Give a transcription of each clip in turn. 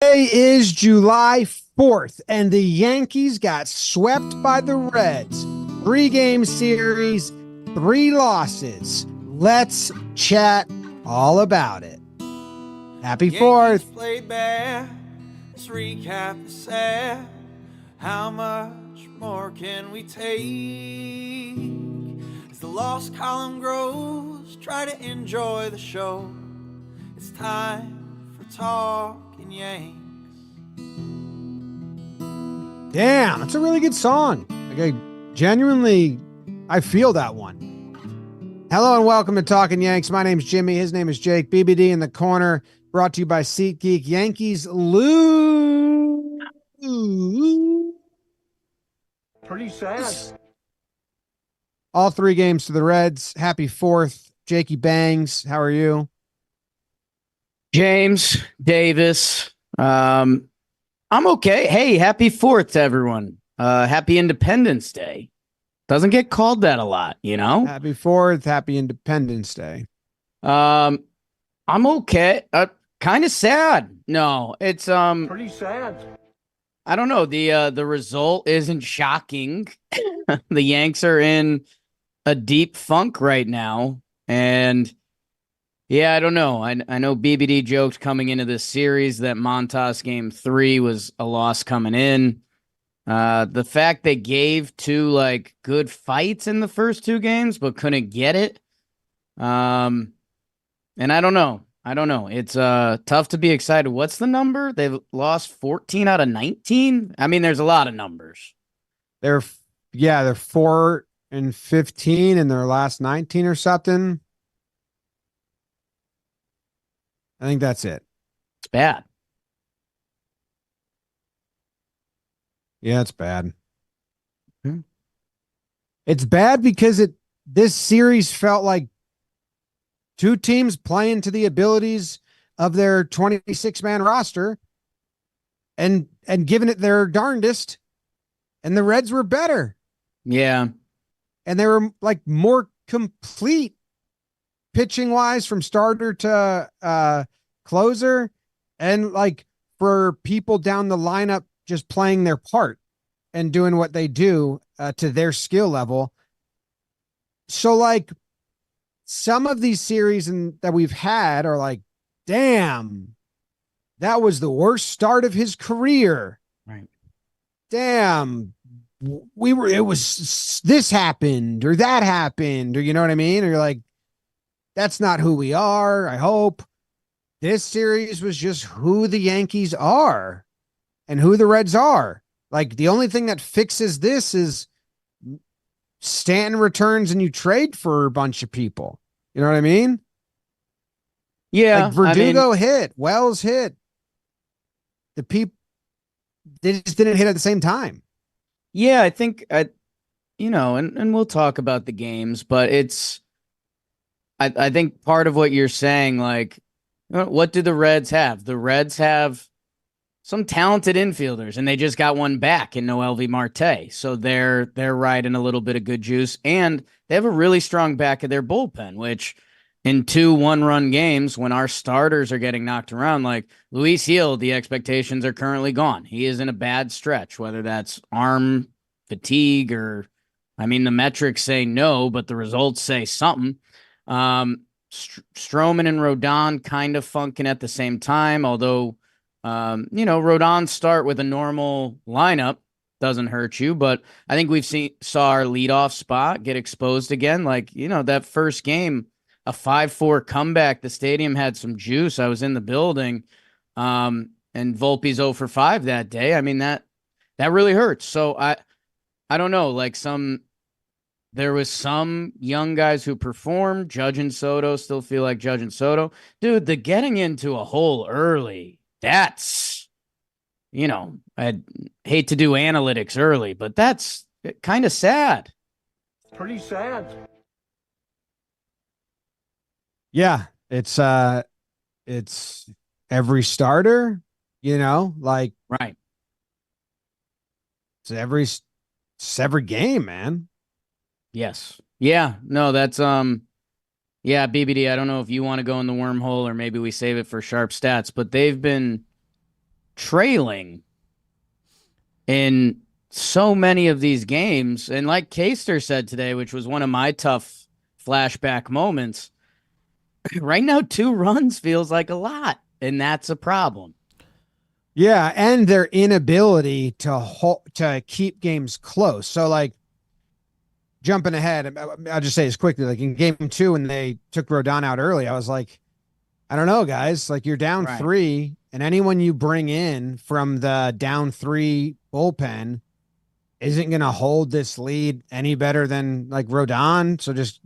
Today is July 4th, and the Yankees got swept by the Reds. 3-game series, 3 losses. Let's chat all about it. Happy 4th. Played bad. Let's recap the sad. How much more can we take? As the loss column grows, try to enjoy the show. It's time for Talkin' Yanks. Damn, that's a really good song. Like, I feel that one. Hello and welcome to Talkin' Yanks. My name's Jimmy. His name is Jake. BBD in the corner. Brought to you by SeatGeek. Yankees lose. Pretty sad. All 3 games to the Reds. Happy 4th. Jakey Bangs, how are you? James Davis. I'm okay. Hey, happy 4th to everyone. Happy Independence Day. Doesn't get called that a lot, you know? Happy 4th. Happy Independence Day. I'm okay. Kind of sad. No, it's Pretty sad. I don't know. The result isn't shocking. The Yanks are in a deep funk right now, and yeah, I don't know. I know BBD joked coming into this series that Montas game 3 was a loss coming in. The fact they gave 2 like good fights in the first 2 games but couldn't get it. And I don't know. It's tough to be excited. What's the number? They've lost 14 out of 19. I mean, there's a lot of numbers. They're 4-15 in their last 19 or something. I think that's it. It's bad. Yeah, it's bad. It's bad because this series felt like 2 teams playing to the abilities of their 26-man roster and giving it their darndest, and the Reds were better. Yeah. And they were like more complete pitching wise from starter to closer, and like for people down the lineup just playing their part and doing what they do to their skill level. So like some of these series that we've had are like, damn, that was the worst start of his career. Right. Damn, it was this happened or that happened, or you know what I mean? Or you're like, that's not who we are. I hope this series was just who the Yankees are and who the Reds are. Like the only thing that fixes this is Stanton returns and you trade for a bunch of people. You know what I mean? Yeah. Like Verdugo hit, Wells hit. The people, they just didn't hit at the same time. Yeah, I think, and we'll talk about the games, but I think part of what you're saying, like, what do the Reds have? The Reds have some talented infielders, and they just got one back in Noelvi Marte. So they're riding a little bit of good juice, and they have a really strong back of their bullpen, which in 2 one-run games, when our starters are getting knocked around, like Luis Gil, the expectations are currently gone. He is in a bad stretch, whether that's arm fatigue or, I mean, the metrics say no, but the results say something. Stroman and Rodon kind of funking at the same time, although Rodon start with a normal lineup doesn't hurt you, but I think saw our leadoff spot get exposed again. Like, that first game, a 5-4 comeback, the stadium had some juice. I was in the building, and Volpe's 0 for 5 that day. I mean, that really hurts. So I don't know, like there was some young guys who performed. Judge and Soto still feel like Judge and Soto. Dude, the getting into a hole early, that's, I hate to do analytics early, but that's kind of sad. Pretty sad. Yeah, it's every starter, like Right. it's every game, man. Yes. Yeah. No, that's yeah, BBD, I don't know if you want to go in the wormhole or maybe we save it for sharp stats, but they've been trailing in so many of these games. And like Kaster said today, which was one of my tough flashback moments, right now 2 runs feels like a lot, and that's a problem. Yeah, and their inability to keep games close. So like jumping ahead, I'll just say this quickly. Like in game 2, when they took Rodon out early, I was like, I don't know, guys. Like you're down 3, and anyone you bring in from the down 3 bullpen isn't going to hold this lead any better than like Rodon. So just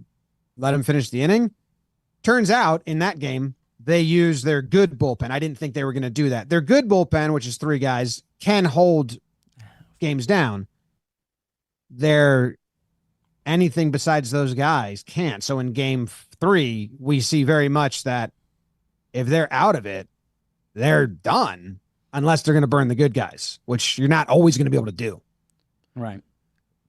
let him finish the inning. Turns out in that game, they used their good bullpen. I didn't think they were going to do that. Their good bullpen, which is 3 guys, can hold games down. Their anything besides those guys can't. So in game 3, we see very much that if they're out of it, they're done unless they're going to burn the good guys, which you're not always going to be able to do. Right.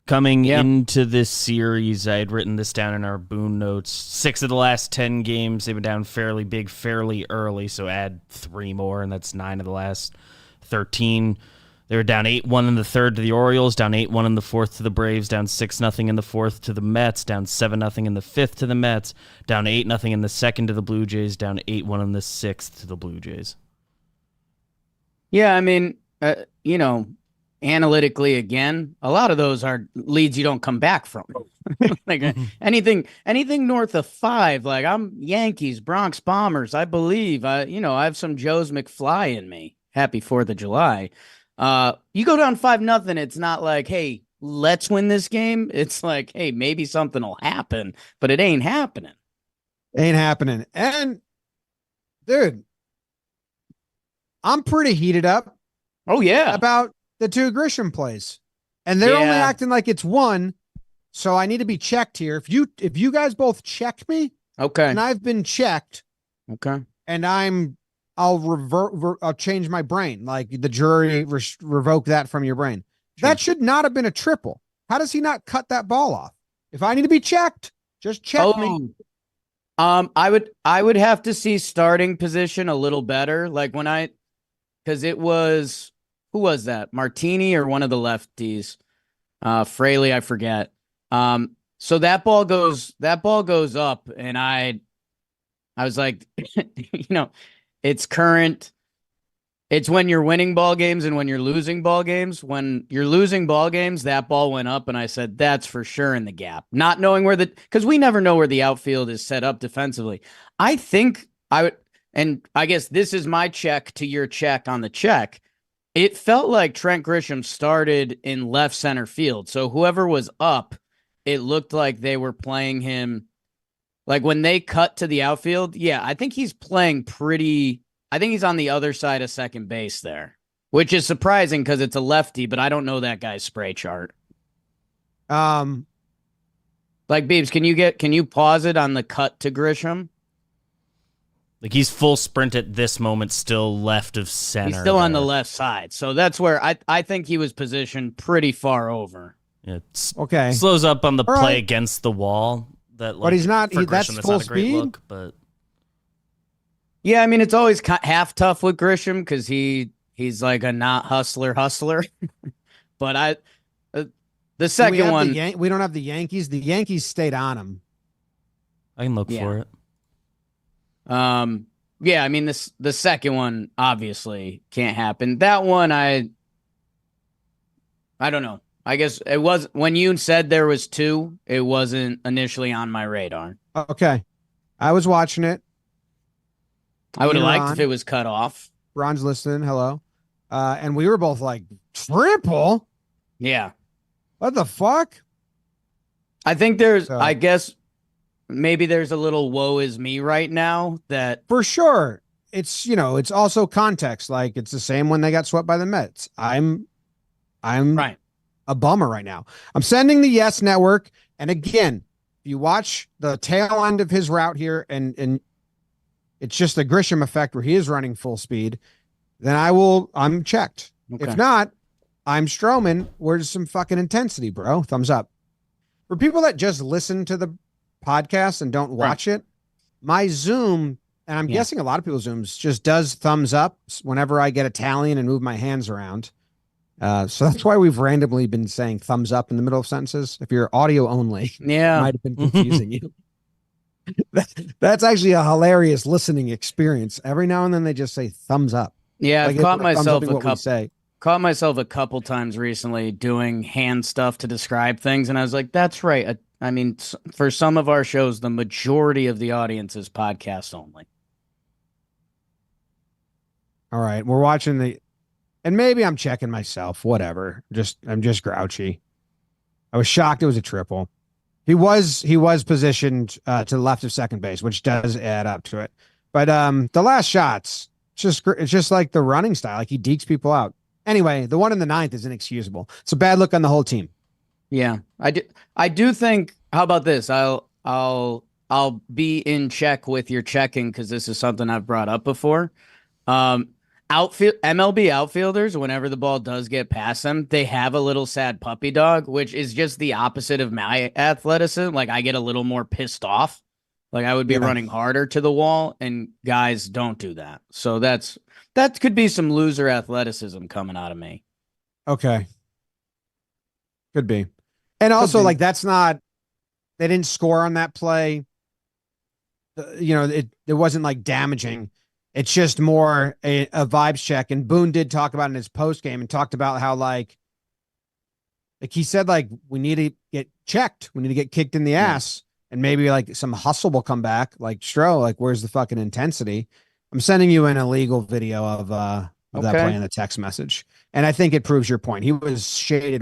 Coming into this series, I had written this down in our Boone notes. 6 of the last 10 games, they've been down fairly big, fairly early, so add 3 more, and that's 9 of the last 13. They were down 8-1 in the third to the Orioles, down 8-1 in the fourth to the Braves, down 6-0 in the fourth to the Mets, down 7-0 in the fifth to the Mets, down 8-0 in the second to the Blue Jays, down 8-1 in the sixth to the Blue Jays. Yeah, I mean, analytically, again, a lot of those are leads you don't come back from. Like anything north of 5, like I'm Yankees, Bronx Bombers. I believe I have some Joe's McFly in me. Happy 4th of July. You go down 5-0. It's not like, hey, let's win this game. It's like, hey, maybe something will happen, but it ain't happening. Ain't happening. And dude, I'm pretty heated up. Oh yeah, about the 2 Grisham plays, and they're only acting like it's 1. So I need to be checked here. If you guys both check me, okay, and I've been checked, okay, and I'll change my brain. Like the jury revoke that from your brain. Sure. That should not have been a triple. How does he not cut that ball off? If I need to be checked, just check me. I would have to see starting position a little better. Like because it was, who was that? Martini or one of the lefties? Fraley, I forget. So that ball goes up, and I was like, it's current. It's when you're winning ball games and when you're losing ball games. When you're losing ball games, that ball went up, and I said, that's for sure in the gap. Not knowing because we never know where the outfield is set up defensively. I think I would, and I guess this is my check to your check on the check. It felt like Trent Grisham started in left center field. So whoever was up, it looked like they were playing him. Like when they cut to the outfield, I think he's playing I think he's on the other side of second base there, which is surprising because it's a lefty, but I don't know that guy's spray chart. Like Beebs, can you pause it on the cut to Grisham? Like he's full sprint at this moment, still left of center. He's still on the left side. So that's where I think he was positioned pretty far over. It's okay. Slows up on the play against the wall. But he's not. That's full speed. Look, but yeah, I mean it's always half tough with Grisham because he's like a not hustler. But the second one, we don't have the Yankees. The Yankees stayed on him. I can look for it. Yeah, I mean the second one obviously can't happen. That one I don't know. I guess it was when you said there was 2, it wasn't initially on my radar. Okay. I was watching it. I would have liked if it was cut off. Ron's listening. Hello. And we were both like, triple? Yeah. What the fuck? I think I guess maybe there's a little woe is me right now that. For sure. It's, it's also context. Like it's the same when they got swept by the Mets. I'm right. A bummer right now. I'm sending the Yes Network. And again, if you watch the tail end of his route here and it's just the Grisham effect where he is running full speed, then I'm checked. Okay. If not, I'm Stroman. Where's some fucking intensity, bro? Thumbs up. For people that just listen to the podcast and don't watch it, my Zoom and I'm Yeah. guessing a lot of people's Zooms, just does thumbs up whenever I get Italian and move my hands around. So that's why we've randomly been saying thumbs up in the middle of sentences. If you're audio only, it Yeah. might have been confusing you. That's actually a hilarious listening experience. Every now and then they just say thumbs up. Yeah, Like I've caught thumbs myself upping a what we couple. say. Caught myself a couple times recently doing hand stuff to describe things, and I was like, "That's right." I mean, for some of our shows, the majority of the audience is podcast only. All right, we're watching and maybe I'm checking myself. Whatever. I'm just grouchy. I was shocked it was a triple. He was positioned to the left of second base, which does add up to it. But the last shots, it's just like the running style. Like he dekes people out. Anyway, the one in the ninth is inexcusable. It's a bad look on the whole team. Yeah, I do think. How about this? I'll be in check with your checking because this is something I've brought up before. MLB outfielders, whenever the ball does get past them, they have a little sad puppy dog, which is just the opposite of my athleticism. Like I get a little more pissed off. Like I would be running harder to the wall, and guys don't do that. So that could be some loser athleticism coming out of me. Okay. Could be. And also, like, they didn't score on that play. It wasn't like damaging. It's just more a vibes check. And Boone did talk about it in his post game and talked about how like he said, like, we need to get checked. We need to get kicked in the ass. And maybe like some hustle will come back. Like, Stro, like, where's the fucking intensity? I'm sending you an illegal video of that play in the text message. And I think it proves your point. He was shaded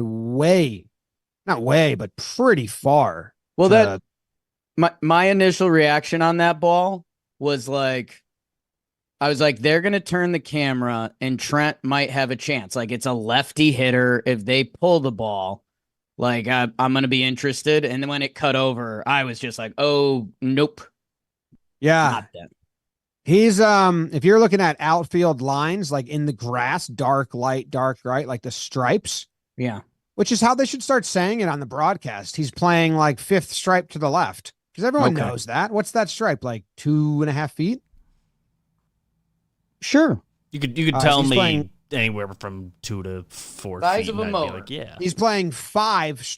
not way, but pretty far. Well, my initial reaction on that ball was like, I was like, they're going to turn the camera and Trent might have a chance. Like it's a lefty hitter. If they pull the ball, like I'm going to be interested. And then when it cut over, I was just like, oh, nope. Yeah. Not that. He's, if you're looking at outfield lines, like in the grass, dark, light, dark, right? Like the stripes. Yeah. Which is how they should start saying it on the broadcast. He's playing like fifth stripe to the left because everyone knows that. What's that stripe? Like 2.5 feet? Sure. You could tell me playing anywhere from 2 to 4 size feet. of a mower. Like, yeah. He's playing five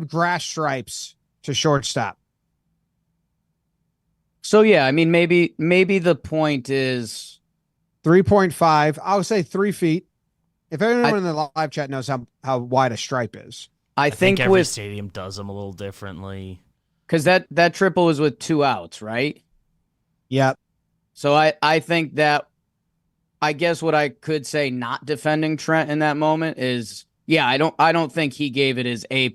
grass stripes to shortstop. So yeah, I mean, maybe the point is 3.5. I would say 3 feet. If anyone in the live chat knows how wide a stripe is. I think every with stadium does them a little differently. Because that triple was with 2 outs, right? Yep. So I think that, I guess what I could say not defending Trent in that moment is, yeah, I don't think he gave it his A+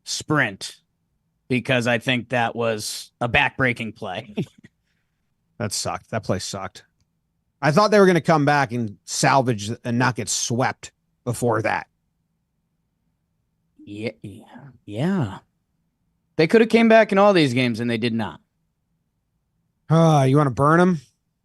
sprint because I think that was a backbreaking play. That sucked. That play sucked. I thought they were going to come back and salvage and not get swept before that. Yeah. They could have came back in all these games and they did not. You want to burn them?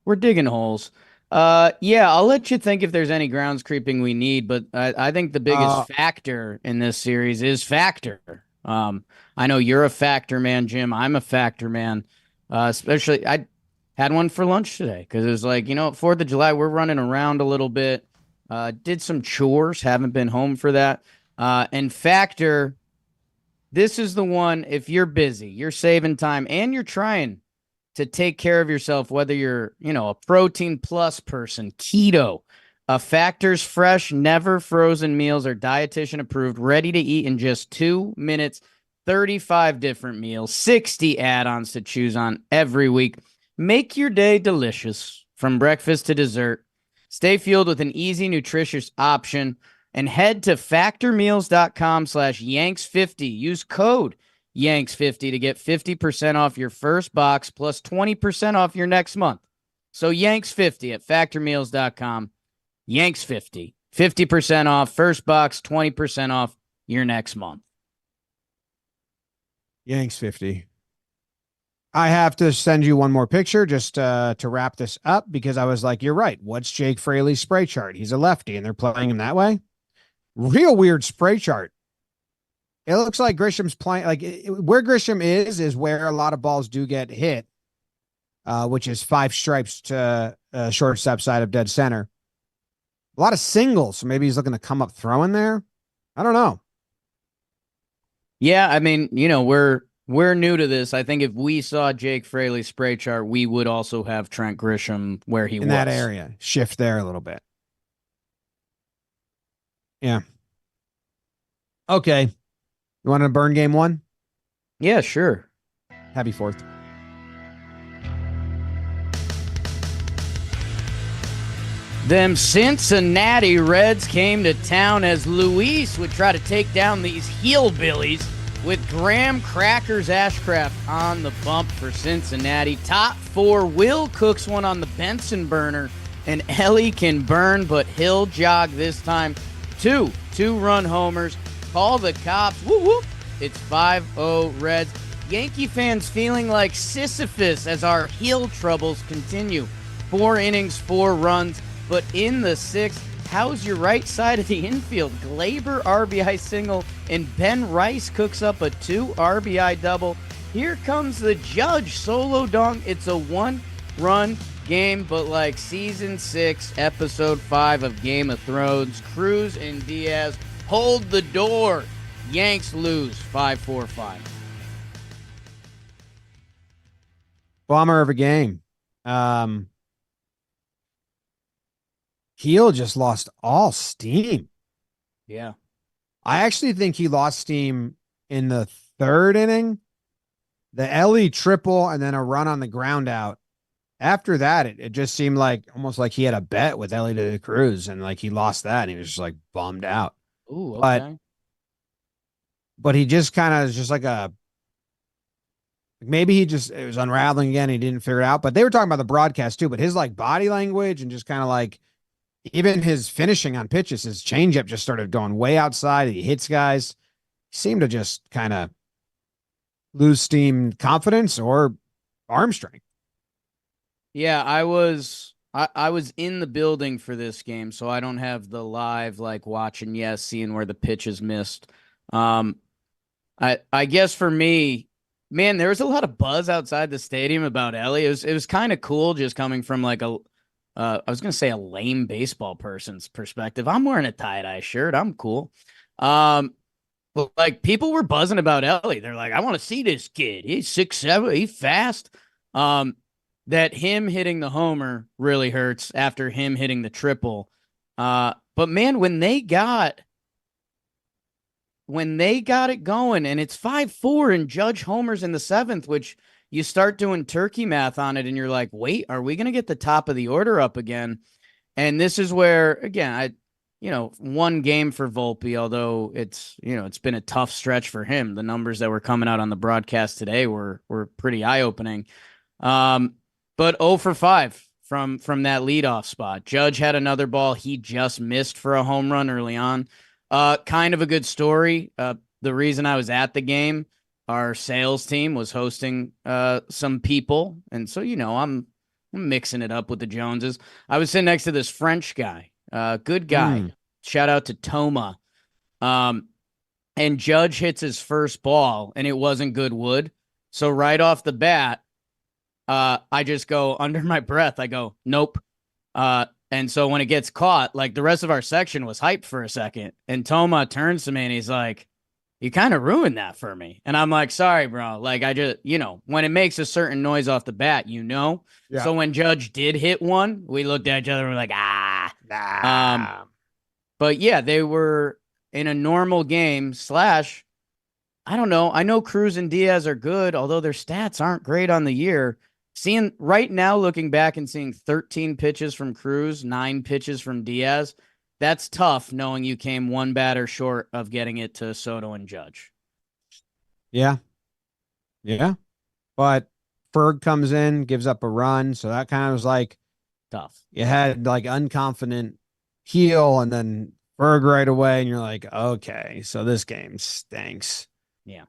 We're digging holes. Yeah, I'll let you think if there's any grounds creeping we need, but I think the biggest factor in this series is factor. I know you're a factor man, Jim. I'm a factor man. Especially, I had one for lunch today because it was like, 4th of July, we're running around a little bit. Did some chores, haven't been home for that. And factor, this is the one, if you're busy, you're saving time, and you're trying to take care of yourself, whether you're, a protein plus person, keto, Factor's fresh, never frozen meals are dietitian approved, ready to eat in just 2 minutes, 35 different meals, 60 add-ons to choose on every week. Make your day delicious from breakfast to dessert. Stay fueled with an easy, nutritious option and head to factormeals.com/Yanks50. Use code Yanks50 to get 50% off your first box plus 20% off your next month. So Yanks50 at factormeals.com. Yanks50. 50% off first box, 20% off your next month. Yanks 50. I have to send you one more picture just to wrap this up because I was like, you're right. What's Jake Fraley's spray chart? He's a lefty and they're playing him that way. Real weird spray chart. It looks like Grisham's playing, like where Grisham is where a lot of balls do get hit. which is 5 stripes to shortstop side of dead center. A lot of singles, so maybe he's looking to come up throwing there. I don't know. Yeah, I mean, we're new to this. I think if we saw Jake Fraley's spray chart, we would also have Trent Grisham where he was. In that area. Shift there a little bit. Yeah. Okay. You want to burn game 1? Yeah, sure. Happy 4th. Them Cincinnati Reds came to town as Luis would try to take down these hillbillies with Graham Crackers Ashcraft on the bump for Cincinnati. Top 4, Will cooks one on the Benson burner, and Ellie can burn, but he'll jog this time. 2 2-run homers. Call the cops. Woo whoop. It's 5-0 Reds. Yankee fans feeling like Sisyphus as our heel troubles continue. 4 innings, 4 runs. But in the 6th, how's your right side of the infield? Glaber RBI single, and Ben Rice cooks up a 2 RBI double. Here comes the Judge solo dong. It's a 1-run game, but like season 6, episode 5 of Game of Thrones, Cruz and Diaz hold the door. Yanks lose 5-4-5. Bomber of a game. Heel just lost all steam. Yeah. I actually think he lost steam in the 3rd inning. The Ellie triple and then a run on the ground out. After that, it just seemed like almost like he had a bet with Ellie to the Cruz, and like he lost that and he was just like bummed out. Ooh, okay. But he just kind of is just like maybe it was unraveling again. He didn't figure it out, but they were talking about the broadcast too, but his like body language and just kind of like, even his finishing on pitches, his changeup just started going way outside. He hits guys. He seemed to just kind of lose steam, confidence, or arm strength. Yeah, I was in the building for this game, so I don't have the live like watching. Yes, seeing where the pitches missed. I guess for me, man, there was a lot of buzz outside the stadium about Ellie. It was kind of cool just coming from like I was going to say a lame baseball person's perspective. I'm wearing a tie-dye shirt. I'm cool. But like people were buzzing about Ellie. They're like, I want to see this kid. He's 6'7". He's fast. That him hitting the homer really hurts after him hitting the triple. But man, when they got it going and it's 5-4 and Judge homers in the 7th, which you start doing turkey math on it and you're like, wait, are we going to get the top of the order up again? And this is where, again, one game for Volpe, although it's been a tough stretch for him. The numbers that were coming out on the broadcast today were pretty eye-opening. But 0 for 5 from that leadoff spot. Judge had another ball he just missed for a home run early on. Kind of a good story. The reason I was at the game, our sales team was hosting some people. And so, I'm mixing it up with the Joneses. I was sitting next to this French guy, good guy. Shout out to Toma. And Judge hits his first ball and it wasn't good wood. So right off the bat, I just go under my breath. I go, nope. And so when it gets caught, like the rest of our section was hyped for a second. And Toma turns to me and he's like, you kind of ruined that for me. And I'm like, sorry, bro. Like I just, when it makes a certain noise off the bat, Yeah. So when Judge did hit one, we looked at each other and we're like, nah. But yeah, they were in a normal game / I don't know. I know Cruz and Diaz are good, although their stats aren't great on the year. Seeing right now, looking back and seeing 13 pitches from Cruz, 9 pitches from Diaz, that's tough knowing you came one batter short of getting it to Soto and Judge. Yeah. Yeah. But Ferg comes in, gives up a run. So that kind of was like tough. You had like unconfident heel and then Ferg right away. And you're like, okay, so this game stinks. Yeah.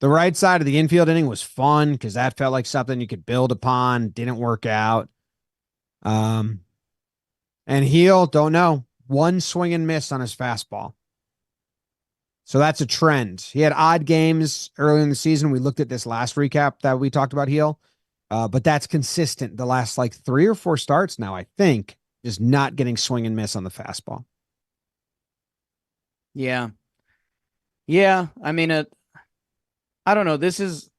The right side of the infield inning was fun because that felt like something you could build upon. Didn't work out. And heel, don't know. One swing and miss on his fastball. So that's a trend. He had odd games early in the season. We looked at this last recap that we talked about heel. But that's consistent the last like 3 or 4 starts now, I think, is not getting swing and miss on the fastball. Yeah. Yeah. I mean, I don't know. This is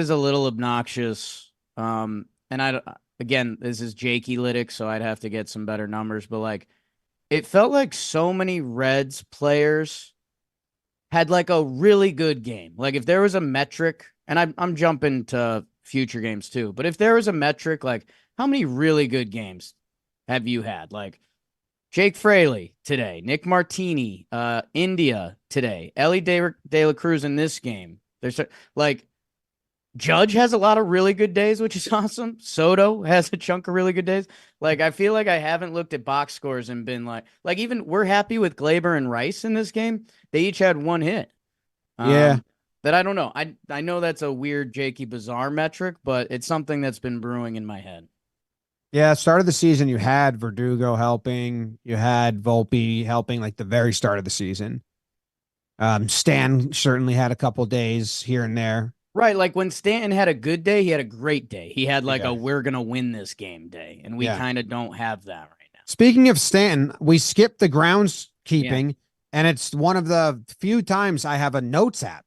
a little obnoxious. And again, this is Jakey Lytic, so I'd have to get some better numbers, but like it felt like so many Reds players had like a really good game. Like if there was a metric, and I'm jumping to future games too, but if there was a metric, like how many really good games have you had? Like Jake Fraley today, Nick Martini, India today, Ellie De La Cruz in this game. There's like Judge has a lot of really good days, which is awesome. Soto has a chunk of really good days. Like I feel like I haven't looked at box scores and been like even we're happy with Glaber and Rice in this game. They each had 1 hit. Yeah. That I don't know. I know that's a weird Jakey bizarre metric, but it's something that's been brewing in my head. Yeah, start of the season, you had Verdugo helping. You had Volpe helping like the very start of the season. Stan certainly had a couple days here and there. Right, like when Stanton had a good day, he had a great day. He had like Yeah. a we're going to win this game day, and we kind of don't have that right now. Speaking of Stanton, we skipped the groundskeeping, and it's one of the few times I have a notes app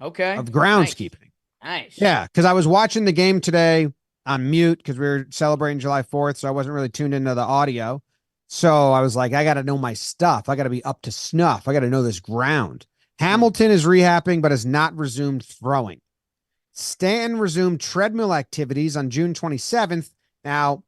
Okay. of groundskeeping. Nice. Yeah, because I was watching the game today on mute because we were celebrating July 4th, so I wasn't really tuned into the audio. So I was like, I got to know my stuff. I got to be up to snuff. I got to know this ground. Hamilton is rehabbing but has not resumed throwing. Stanton resumed treadmill activities on June 27th. Now,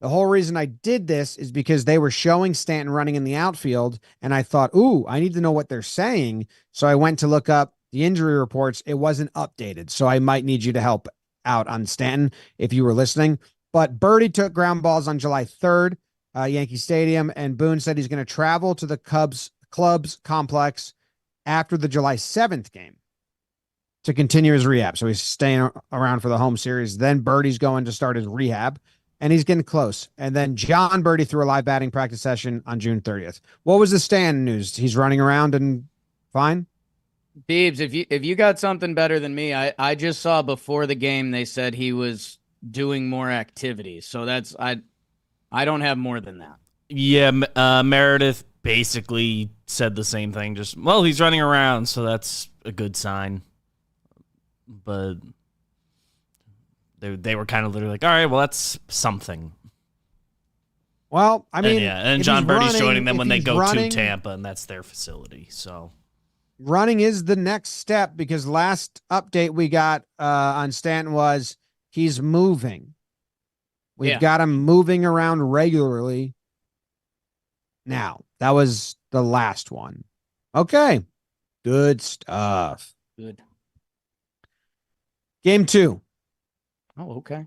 the whole reason I did this is because they were showing Stanton running in the outfield, and I thought, ooh, I need to know what they're saying. So I went to look up the injury reports. It wasn't updated, so I might need you to help out on Stanton if you were listening. But Birdie took ground balls on July 3rd, Yankee Stadium, and Boone said he's going to travel to the club's complex after the July 7th game to continue his rehab. So he's staying around for the home series. Then Birdie's going to start his rehab, and he's getting close. And then John Birdie threw a live batting practice session on June 30th. What was the Stanton news? He's running around and fine? Beebs, if you got something better than me, I just saw before the game they said he was doing more activities. So that's I don't have more than that. Yeah, Meredith basically said the same thing. Just, well, he's running around, so that's a good sign. But they were kind of literally like, all right, well, that's something. Well, I mean, and John Birdie's joining them when they go to Tampa, and that's their facility. So running is the next step, because last update we got on Stanton was he's moving. We've got him moving around regularly. Now, that was the last one. Okay. Good stuff. Good. Game 2. Oh, okay.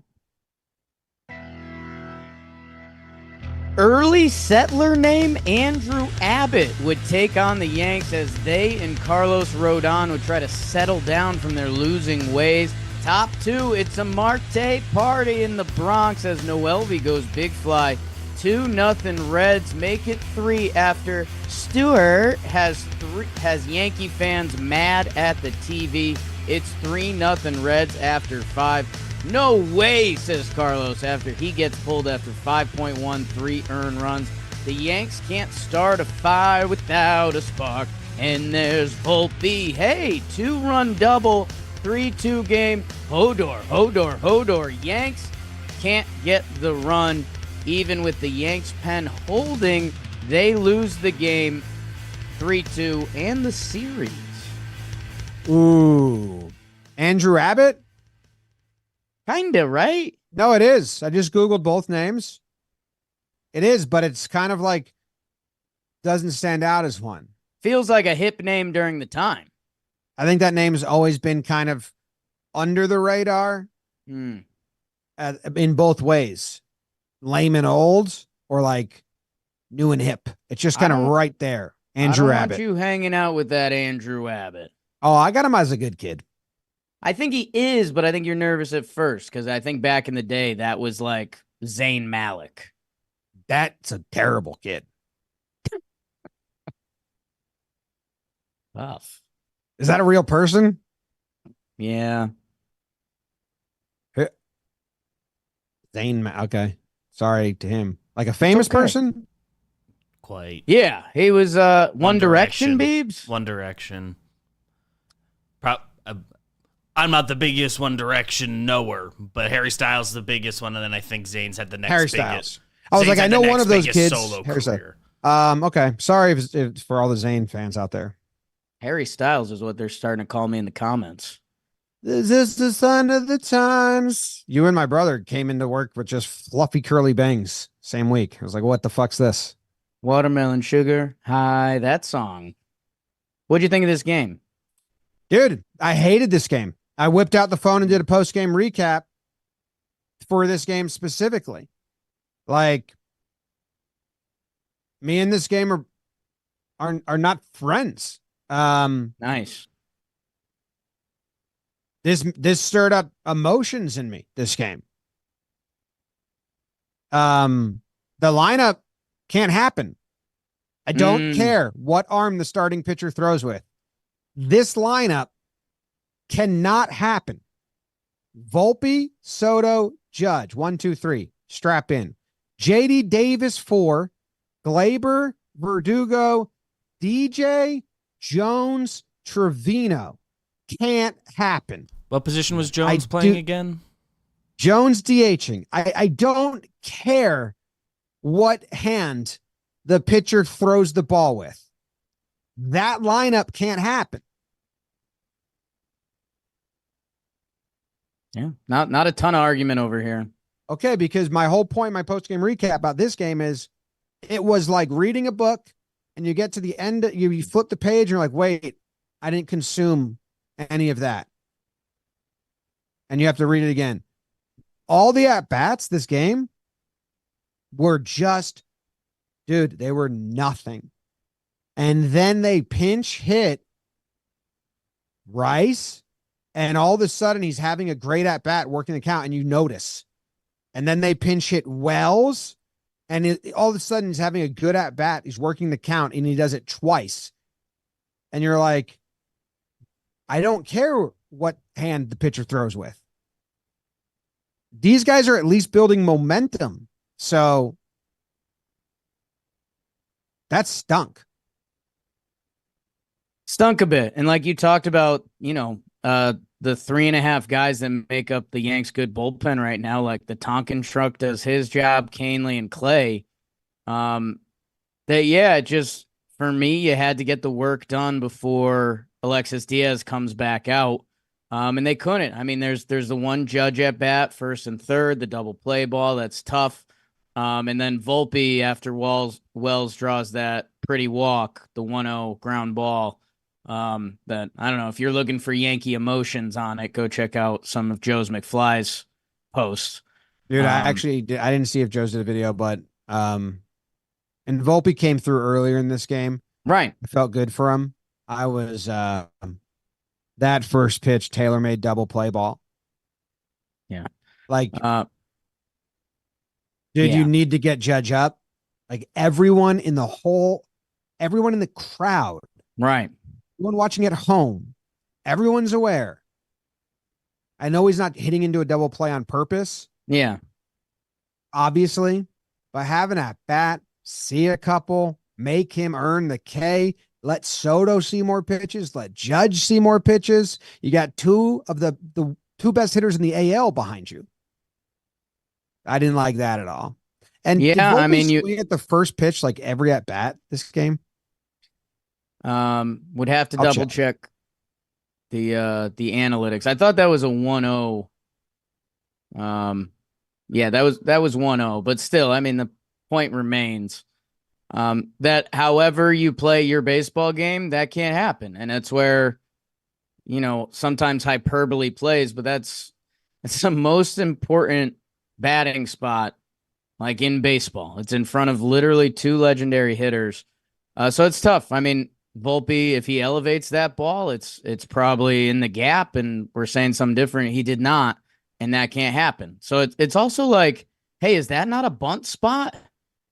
Early settler name Andrew Abbott would take on the Yanks as they and Carlos Rodon would try to settle down from their losing ways. Top 2, it's a Marte party in the Bronx as Noelvi goes big fly. 2-0 Reds, make it 3 after Stewart has Yankee fans mad at the TV. It's 3-0 Reds after 5. No way, says Carlos after he gets pulled after 5.13 earned runs. The Yanks can't start a fire without a spark. And there's Volpe. Hey, 2-run double, 3-2 game. Hodor. Yanks can't get the run. Even with the Yanks pen holding, they lose the game 3-2 and the series. Ooh. Andrew Abbott? Kinda, right? No, it is. I just Googled both names. It is, but it's kind of like doesn't stand out as one. Feels like a hip name during the time. I think that name's always been kind of under the radar in both ways. Lame and old, or like new and hip. It's just kind of right there. Andrew Abbott. I don't want you hanging out with that Andrew Abbott. Oh, I got him as a good kid. I think he is, but I think you're nervous at first because I think back in the day that was like Zayn Malik. That's a terrible kid. Tough. Is that a real person? Yeah. Zane. Okay. Sorry to him. Like a famous okay. person? Quite. Yeah, he was One Direction, Beebs. One Direction. I'm not the biggest One Direction knower, but Harry Styles is the biggest one, and then I think Zayn's had the next Harry biggest. Styles. I was Zayn's like, I had the know one next of those biggest kids. solo Harry Styles. career. Okay. Sorry if it's for all the Zayn fans out there. Harry Styles is what they're starting to call me in the comments. Is this the sign of the times? You and my brother came into work with just fluffy curly bangs same week. I was like, what the fuck's this? Watermelon Sugar. Hi, that song. What'd you think of this game? Dude, I hated this game. I whipped out the phone and did a post-game recap for this game specifically. Like, me and this game are not friends. Nice. This stirred up emotions in me, this game. The lineup can't happen. I don't care what arm the starting pitcher throws with. This lineup cannot happen. Volpe, Soto, Judge. 1, 2, 3. Strap in. JD Davis 4. Glaber, Verdugo, DJ, Jones, Trevino. Can't happen. What position was Jones playing again? Jones DHing. I don't care what hand the pitcher throws the ball with. That lineup can't happen. Yeah, not a ton of argument over here. Okay, because my whole point, my post-game recap about this game is it was like reading a book and you get to the end, you flip the page and you're like, wait, I didn't consume any of that. And you have to read it again. All the at-bats this game were just, dude, they were nothing. And then they pinch hit Rice, and all of a sudden he's having a great at-bat working the count, and you notice. And then they pinch hit Wells, and all of a sudden he's having a good at-bat. He's working the count, and he does it twice. And you're like, I don't care what hand the pitcher throws with. These guys are at least building momentum. So that stunk. Stunk a bit. And like you talked about, the 3.5 guys that make up the Yanks' good bullpen right now, like the Talkin truck does his job, Canely and Clay. Just for me, you had to get the work done before Alexis Diaz comes back out. And they couldn't. I mean, there's the one Judge at bat, first and third, the double play ball. That's tough. And then Volpe, after Wells draws that pretty walk, the 1-0 ground ball. That I don't know if you're looking for Yankee emotions on it, go check out some of Joe's McFly's posts. Dude, I didn't see if Joe's did a video, but and Volpe came through earlier in this game. Right. I felt good for him. I was that first pitch, tailor-made double play ball. Yeah. Like, yeah. You need to get Judge up. Like everyone in the crowd. Right. Everyone watching at home. Everyone's aware. I know he's not hitting into a double play on purpose. Yeah. Obviously. But having a bat, see a couple, make him earn the K. Let Soto see more pitches. Let Judge see more pitches. You got two of the two best hitters in the AL behind you. I didn't like that at all. And yeah, I mean, you at the first pitch like every at bat this game. Would have to double check the analytics. I thought that was a 1-0. Yeah, that was 1-0, but still, I mean, the point remains. That however you play your baseball game, that can't happen. And that's where, sometimes hyperbole plays, but it's the most important batting spot, like in baseball. It's in front of literally two legendary hitters. So it's tough. I mean, Volpe, if he elevates that ball, it's probably in the gap, and we're saying something different. He did not, and that can't happen. So it's also like, hey, is that not a bunt spot?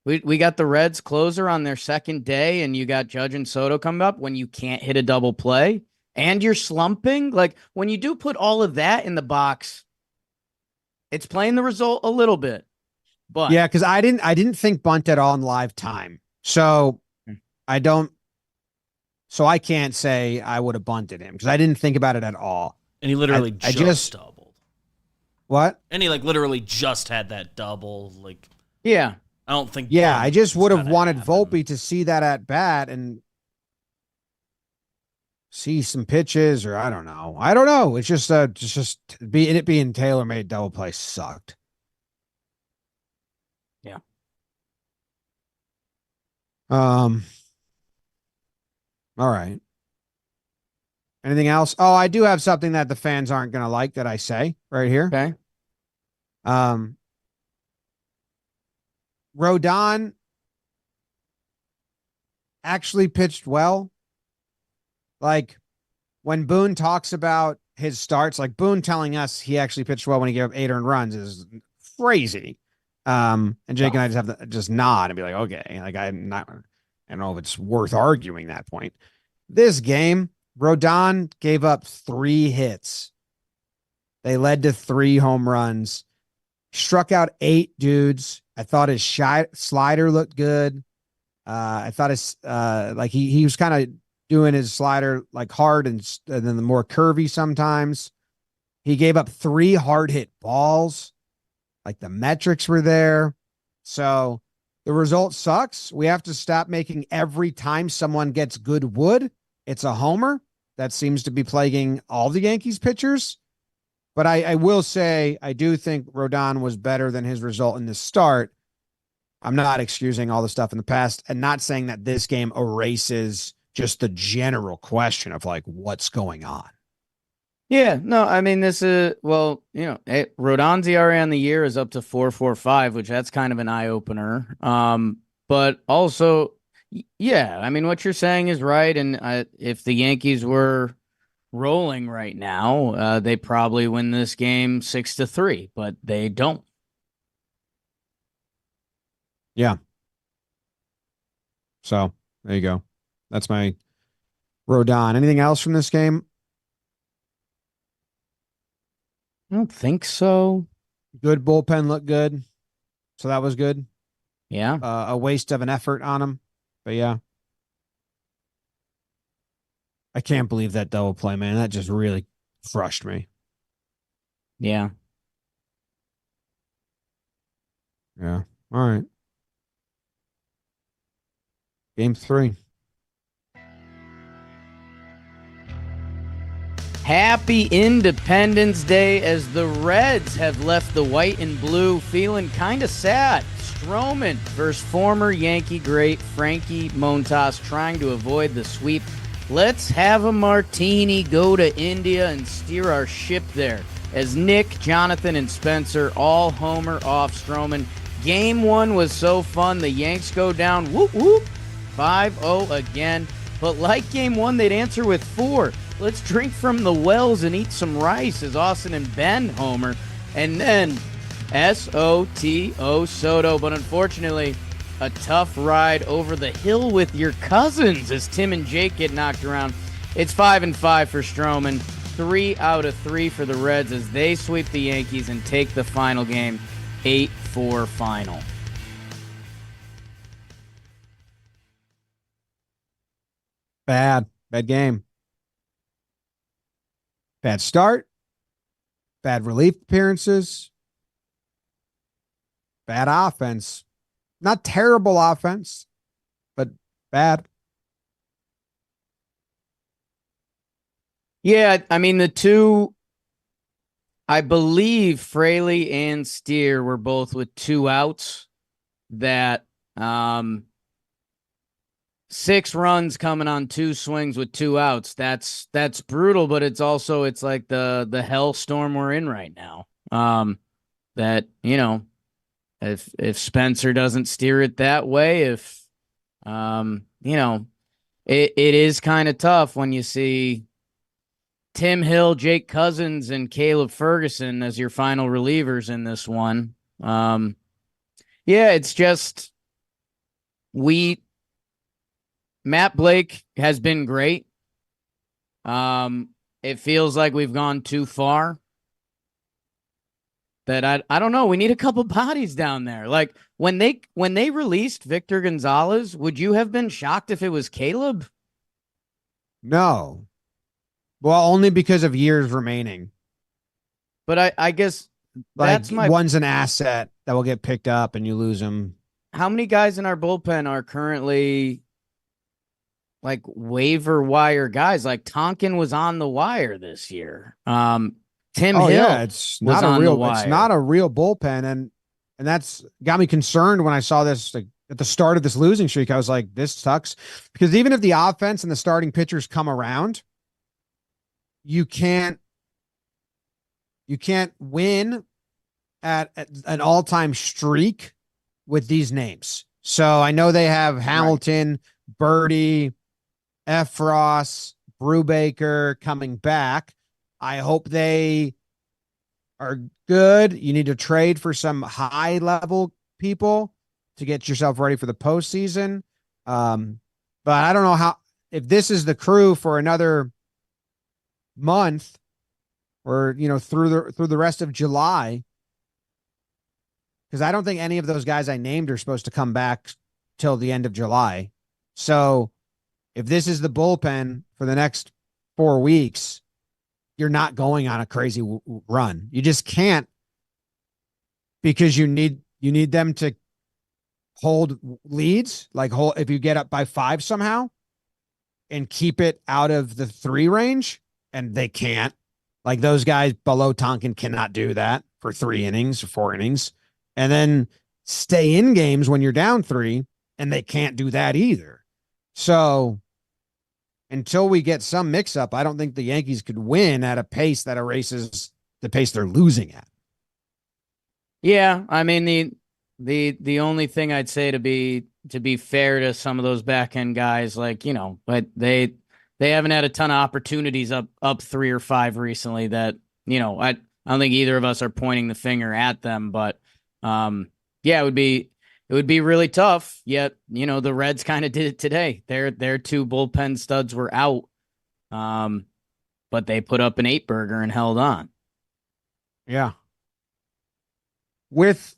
We got the Reds closer on their second day, and you got Judge and Soto coming up when you can't hit a double play, and you're slumping. Like, when you do put all of that in the box, It's playing the result a little bit, but Yeah, because I didn't think bunt at all in live time. So I don't so I can't say I would have bunted him because I didn't think about it at all. And he literally I just doubled. What? And he like literally just had that double. Like, yeah. I don't think. Yeah, I just would have wanted happen. Volpe to see that at bat and see some pitches, or I don't know. I don't know. It's just it being tailor-made double play sucked. Yeah. All right. Anything else? Oh, I do have something that the fans aren't going to like that I say right here. Okay. Rodon actually pitched well. Like when Boone talks about his starts, like Boone telling us he actually pitched well when he gave up 8 earned runs is crazy. And Jake and I just have to just nod and be like, okay, like I don't know if it's worth arguing that point. This game, Rodon gave up 3 hits. They led to 3 home runs. Struck out 8 dudes. I thought his slider looked good. I thought his like he was kind of doing his slider like hard and then the more curvy sometimes. He gave up 3 hard hit balls. Like the metrics were there. So the result sucks. We have to stop making every time someone gets good wood, it's a homer. That seems to be plaguing all the Yankees pitchers. But I will say, I do think Rodon was better than his result in the start. I'm not excusing all the stuff in the past and not saying that this game erases just the general question of like, what's going on. Yeah, no, I mean, this is, well, Rodon's ERA on the year is up to 4.45, which that's kind of an eye opener. But also, yeah, I mean, what you're saying is right. And if the Yankees were rolling right now, they probably win this game 6-3, but they don't. Yeah. So there you go. That's my Rodon. Anything else from this game? I don't think so. Good bullpen looked good. So that was good. Yeah. A waste of an effort on him. But yeah. I can't believe that double play, man. That just really frustrated me. Yeah. Yeah. All right. Game 3. Happy Independence Day as the Reds have left the white and blue feeling kind of sad. Stroman versus former Yankee great Frankie Montas trying to avoid the sweep. Let's have a martini, go to India, and steer our ship there. As Nick, Jonathan, and Spencer all homer off Stroman. Game 1 was so fun. The Yanks go down, whoop, whoop, 5-0 again. But like Game 1, they'd answer with 4. Let's drink from the wells and eat some rice as Austin and Ben homer. And then S-O-T-O Soto. But unfortunately, a tough ride over the hill with your cousins as Tim and Jake get knocked around. It's 5-5 for Stroman. 3 out of 3 for the Reds as they sweep the Yankees and take the final game 8-4 final. Bad game. Bad start. Bad relief appearances. Bad offense. Not terrible offense, but bad. Yeah, I mean, the two, I believe Fraley and Steer were both with 2 outs. That 6 runs coming on 2 swings with 2 outs. That's brutal, but it's like the hellstorm we're in right now. That, if Spencer doesn't steer it that way, it is kind of tough when you see Tim Hill, Jake Cousins, and Caleb Ferguson as your final relievers in this one. It's just Matt Blake has been great. It feels like we've gone too far. that I don't know. We need a couple bodies down there. Like when they released Victor Gonzalez, would you have been shocked if it was Caleb? No. Well, only because of years remaining. But I guess Like that's my. one's an asset that will get picked up and you lose them. How many guys in our bullpen are currently like waiver wire guys? Like Tonkin was on the wire this year. Tim Oh Hill yeah, it's was not a on the real wire. it's not a real bullpen, and that's got me concerned when I saw this like, at the start of this losing streak. I was like, this sucks, because even if the offense and the starting pitchers come around, you can't win at an all-time streak with these names. So I know they have Hamilton, Birdie, Efros, Brubaker coming back. I hope they are good. You need to trade for some high level people to get yourself ready for the postseason. But I don't know if this is the crew for another month or, through the rest of July, because I don't think any of those guys I named are supposed to come back till the end of July. So if this is the bullpen for the next 4 weeks, you're not going on a crazy run. You just can't, because you need them to hold leads, like if you get up by 5 somehow and keep it out of the 3 range, and they can't. Like those guys below Tonkin cannot do that for 3 innings or 4 innings, and then stay in games when you're down 3, and they can't do that either. So until we get some mix up, I don't think the Yankees could win at a pace that erases the pace they're losing at. Yeah, I mean the only thing I'd say to be fair to some of those back end guys, like, but they haven't had a ton of opportunities up 3 or 5 recently that, I don't think either of us are pointing the finger at them, but yeah, it would be really tough. Yet, the Reds kind of did it today. Their 2 bullpen studs were out, but they put up an 8-burger and held on. Yeah. With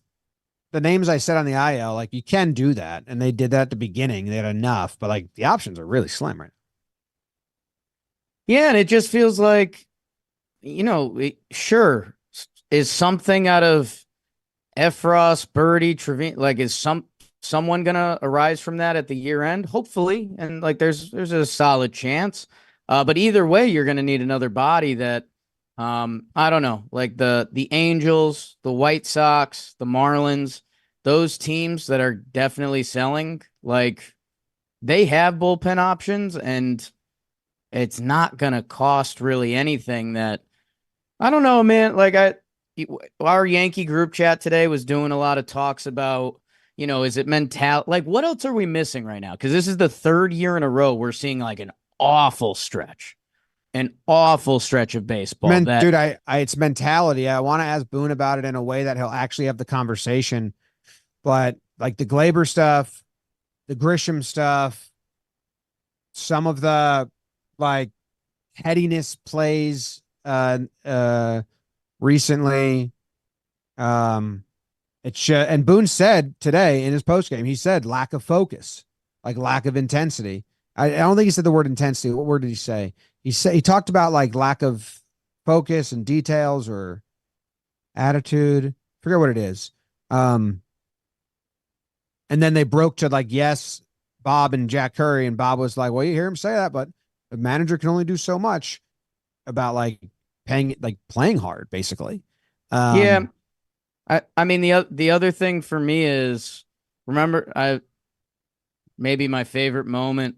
the names I said on the IL, like, you can do that, and they did that at the beginning. They had enough, but like the options are really slim right now. Yeah, and it just feels like, sure, is something out of Efros, Birdie, Trevino, like, is someone gonna arise from that at the year end? Hopefully, and like there's a solid chance. But either way, you're gonna need another body that, I don't know, like the Angels, the White Sox, the Marlins, those teams that are definitely selling, like they have bullpen options, and it's not gonna cost really anything. That, I don't know, man. Like our Yankee group chat today was doing a lot of talks about, is it mental? Like, what else are we missing right now? Because this is the 3rd year in a row we're seeing like an awful stretch of baseball. Dude, it's mentality. I want to ask Boone about it in a way that he'll actually have the conversation. But like the Glaber stuff, the Grisham stuff, some of the like headiness plays recently, and Boone said today in his postgame, he said lack of focus, like lack of intensity. I don't think he said the word intensity. What word did he say? He talked about like lack of focus and details or attitude. Forget what it is. And then they broke to like, yes, Bob and Jack Curry, and Bob was like, well, you hear him say that, but the manager can only do so much about like playing hard, basically. Yeah. I mean, the other thing for me is, remember, maybe my favorite moment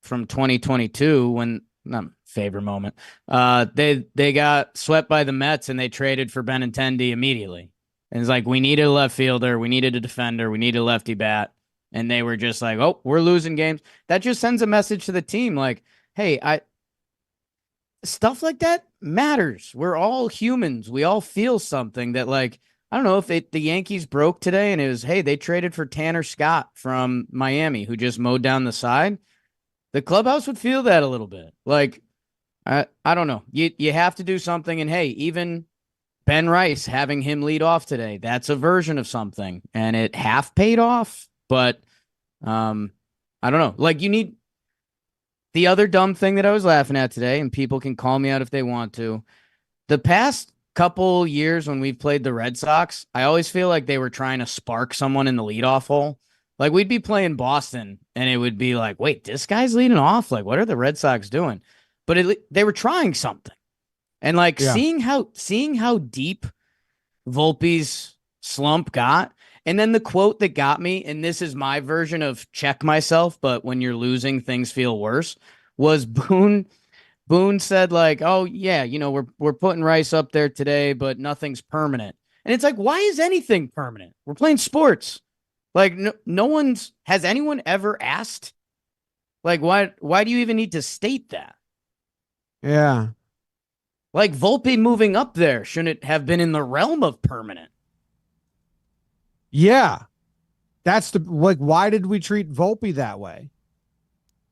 from 2022, when, not favorite moment, they got swept by the Mets and they traded for Benintendi immediately. And it's like, we needed a left fielder, we needed a defender, we needed a lefty bat, and they were just like, oh, we're losing games. That just sends a message to the team like, hey, stuff like that matters. We're all humans. We all feel something that, like, I don't know if the Yankees broke today and it was, hey, they traded for Tanner Scott from Miami, who just mowed down the side. The clubhouse would feel that a little bit. Like, I don't know. You have to do something. And hey, even Ben Rice having him lead off today. That's a version of something, and it half paid off. But I don't know. Like, you need the other dumb thing that I was laughing at today, and people can call me out if they want to. The past couple years when we've played the Red Sox, I always feel like they were trying to spark someone in the leadoff hole. Like, we'd be playing Boston, and it would be like, wait, this guy's leading off? Like, what are the Red Sox doing? But they were trying something. And like seeing how deep Volpe's slump got, and then the quote that got me, and this is my version of check myself, but when you're losing, things feel worse, was Boone. Boone said like, "Oh yeah, we're putting Rice up there today, but nothing's permanent." And it's like, why is anything permanent? We're playing sports. Like has anyone ever asked? Like, why do you even need to state that? Yeah. Like, Volpe moving up there shouldn't have been in the realm of permanent. Yeah. That's why did we treat Volpe that way?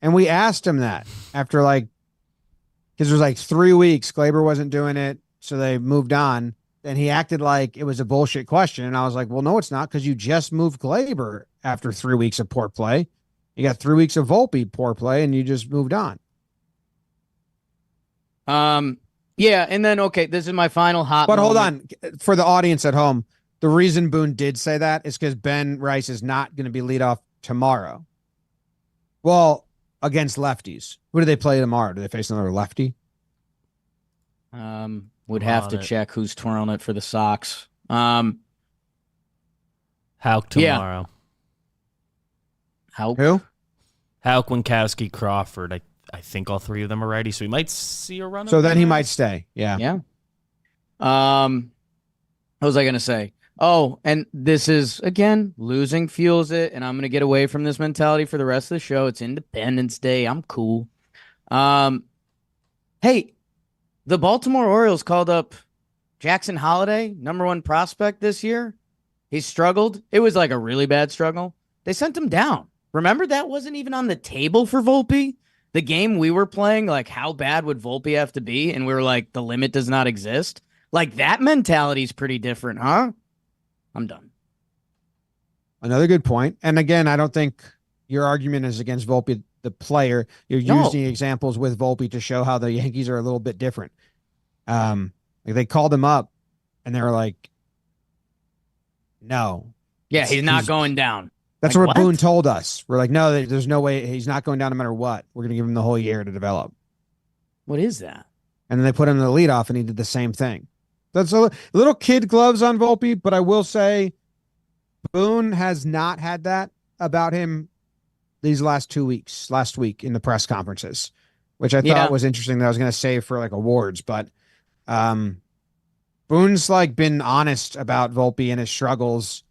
And we asked him that after because it was 3 weeks, Glaber wasn't doing it, so they moved on. And he acted like it was a bullshit question. And I was like, well, no, it's not, because you just moved Glaber after 3 weeks of poor play. You got 3 weeks of Volpe poor play, and you just moved on. Yeah, and then, okay, this is my final hot But hold moment. on. For the audience at home, the reason Boone did say that is because Ben Rice is not going to be leadoff tomorrow. Well, against lefties. Who do they play tomorrow? Do they face another lefty? Would have to check who's twirling it for the Sox. Hauk tomorrow. Yeah. Who? Hauk, Winkowski, Crawford. I think all three of them are righty, so we might see a run. So then he might stay. Yeah. Yeah. What was I going to say? Oh, and this is, again, losing fuels it, and I'm going to get away from this mentality for the rest of the show. It's Independence Day. I'm cool. Hey, the Baltimore Orioles called up Jackson Holliday, #1 prospect this year. He struggled. It was like a really bad struggle. They sent him down. Remember, that wasn't even on the table for Volpe? The game we were playing, like, how bad would Volpe have to be? And we were like, the limit does not exist. Like, that mentality is pretty different, huh? I'm done. Another good point. And again, I don't think your argument is against Volpe, the player. You're using examples with Volpe to show how the Yankees are a little bit different. They called him up, and they were like, no. Yeah, he's not going down. That's what Boone told us. We're like, no, there's no way. He's not going down no matter what. We're going to give him the whole year to develop. What is that? And then they put him in the leadoff, and he did the same thing. That's a little kid gloves on Volpe, but I will say Boone has not had that about him these last 2 weeks, last week in the press conferences, which I thought was interesting that I was going to save for awards. But Boone's been honest about Volpe and his struggles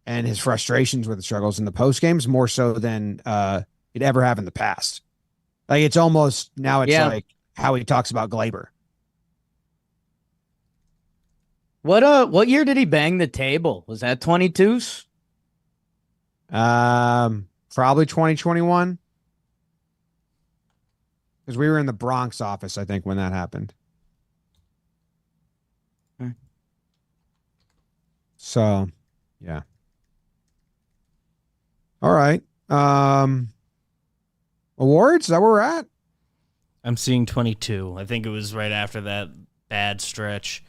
and his frustrations with the struggles in the post games more so than he'd ever have in the past. It's almost now like how he talks about Glaber. What year did he bang the table? Was that 22s? Probably 2021. Because we were in the Bronx office, I think, when that happened. So, yeah. All right. Awards? Is that where we're at? I'm seeing 22. I think it was right after that bad stretch.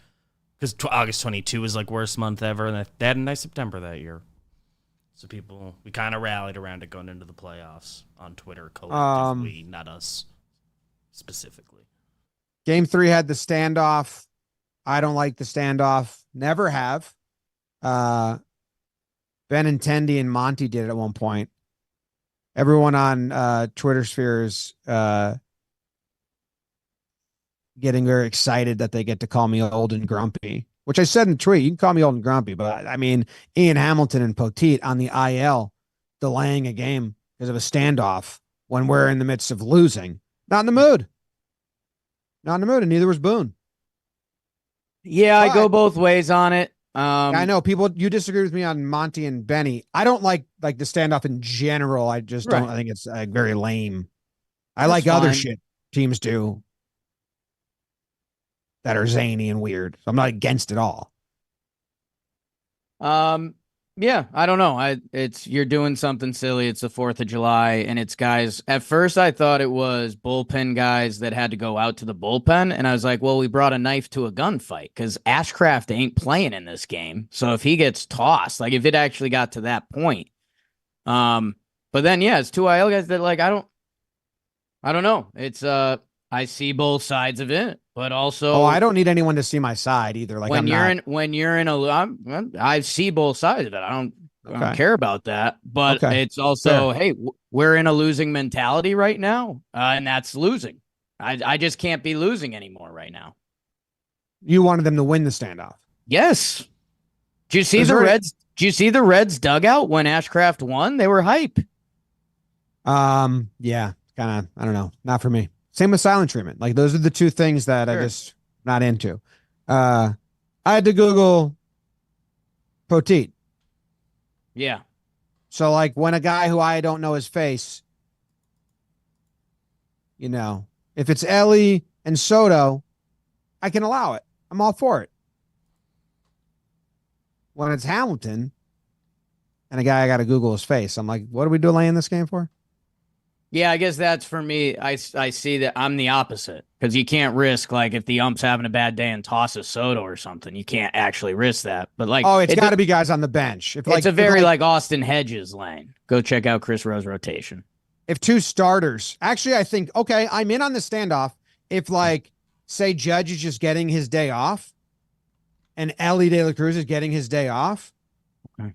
Because August 22 was worst month ever, and they had a nice September that year. So we kind of rallied around it going into the playoffs on Twitter collectively, not us specifically. Game 3 had the standoff. I don't like the standoff. Never have. Benintendi and Monty did it at one point. Everyone on Twitter spheres getting very excited that they get to call me old and grumpy, which I said in the tweet. You can call me old and grumpy, but I mean, Ian Hamilton and Poteet on the IL delaying a game because of a standoff when we're in the midst of losing. Not in the mood. Not in the mood, and neither was Boone. Yeah, I go both ways on it. I know people, you disagree with me on Monty and Benny. I don't like the standoff in general. I just don't. I think it's very lame. I like other shit teams do that are zany and weird. So I'm not against it all. Yeah, I don't know. You're doing something silly. It's the 4th of July, and it's guys. At first, I thought it was bullpen guys that had to go out to the bullpen, and I was like, well, we brought a knife to a gunfight because Ashcraft ain't playing in this game. So if he gets tossed, like if it actually got to that point, but then yeah, it's 2 IL guys that like I don't know. It's I see both sides of it, but also I don't need anyone to see my side either. Like when you're in I see both sides of it. I don't care about that, but it's also, hey, we're in a losing mentality right now, and that's losing. I just can't be losing anymore right now. You wanted them to win the standoff. Yes. Did you see the Reds? Did you see the Reds dugout when Ashcraft won? They were hype. Yeah, kind of. I don't know. Not for me. Same with silent treatment. Like those are the two things that I just not into. I had to Google Poteet. Yeah. So like when a guy who I don't know his face, you know, if it's Ellie and Soto, I can allow it. I'm all for it. When it's Hamilton and a guy I got to Google his face, I'm like, what are we delaying this game for? Yeah, I guess that's for me. I see that I'm the opposite because you can't risk, like, if the ump's having a bad day and tosses Soto or something, you can't actually risk that. But like, it's got to be guys on the bench. If it's a very like Austin Hedges lane. Go check out Chris Rowe's rotation. If two starters, actually, I think I'm in on the standoff. If like, say, Judge is just getting his day off, and Ellie De La Cruz is getting his day off, and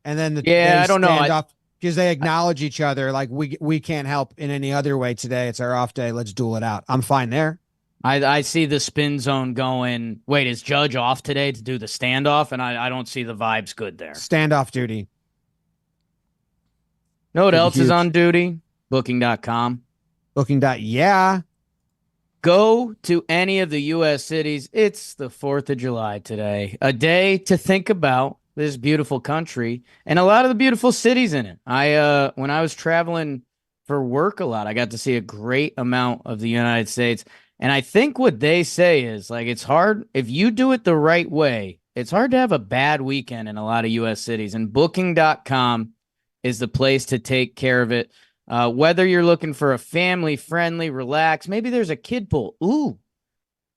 then I don't know. Because they acknowledge each other, like we can't help in any other way today. It's our off day. Let's duel it out. I'm fine there. I see the spin zone going, wait, is Judge off today to do the standoff? And I don't see the vibes good there. Standoff duty. Know what else is on duty? Booking.com. Yeah. Go to any of the U.S. cities. It's the 4th of July today. A day to think about this beautiful country and a lot of the beautiful cities in it. When I was traveling for work a lot, I got to see a great amount of the United States. And I think what they say is, like, it's hard if you do it the right way. It's hard to have a bad weekend in a lot of U.S. cities, and booking.com is the place to take care of it. Whether you're looking for a family friendly, relax, maybe there's a kid pool. Ooh,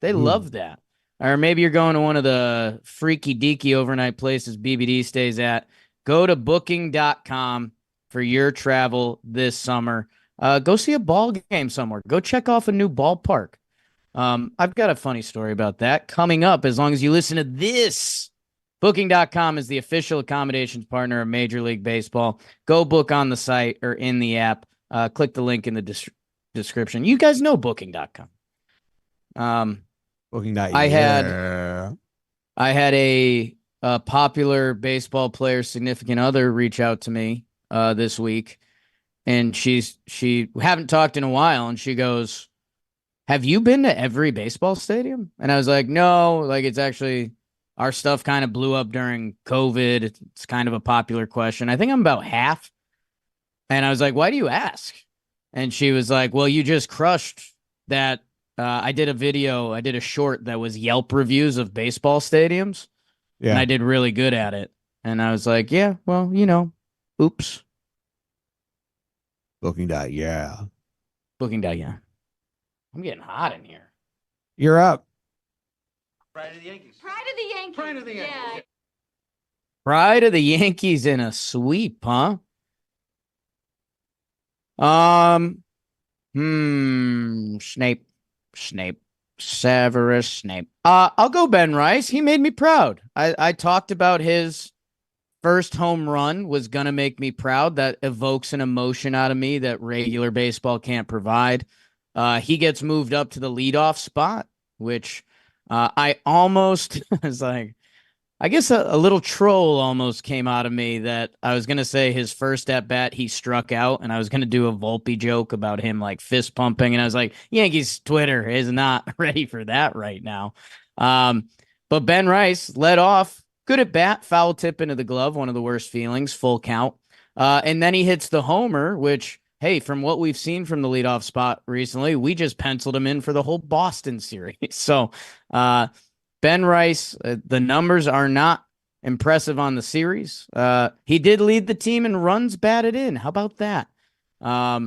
they love that. Or maybe you're going to one of the freaky deaky overnight places BBD stays at. Go to booking.com for your travel this summer. Go see a ball game somewhere. Go check off a new ballpark. I've got a funny story about that coming up as long as you listen to this. Booking.com is the official accommodations partner of Major League Baseball. Go book on the site or in the app. Click the link in the description. You guys know Booking.com. I had a popular baseball player's significant other reach out to me this week, and she haven't talked in a while, and she goes, have you been to every baseball stadium? And I was like, no, like, it's actually, our stuff kind of blew up during COVID. It's kind of a popular question. I think I'm about half. And I was like, why do you ask? And she was like, well, you just crushed that. I did a short that was Yelp reviews of baseball stadiums. Yeah. And I did really good at it. And I was like, yeah, well, oops. Booking.yeah. Booking.yeah. I'm getting hot in here. You're up. Pride of the Yankees. Pride of the Yankees. Pride of the Yankees. Yeah. Pride of the Yankees in a sweep, huh? Snape. Severus Snape. I'll go Ben Rice. He made me proud. I talked about his first home run was going to make me proud. That evokes an emotion out of me that regular baseball can't provide. He gets moved up to the leadoff spot, which I almost was like, I guess a little troll almost came out of me that I was going to say his first at bat, he struck out, and I was going to do a Volpe joke about him like fist pumping. And I was like, Yankees Twitter is not ready for that right now. But Ben Rice led off, good at bat, foul tip into the glove, one of the worst feelings, full count. And then he hits the homer, which, hey, from what we've seen from the leadoff spot recently, we just penciled him in for the whole Boston series. So, Ben Rice, the numbers are not impressive on the series. He did lead the team in runs batted in. How about that? But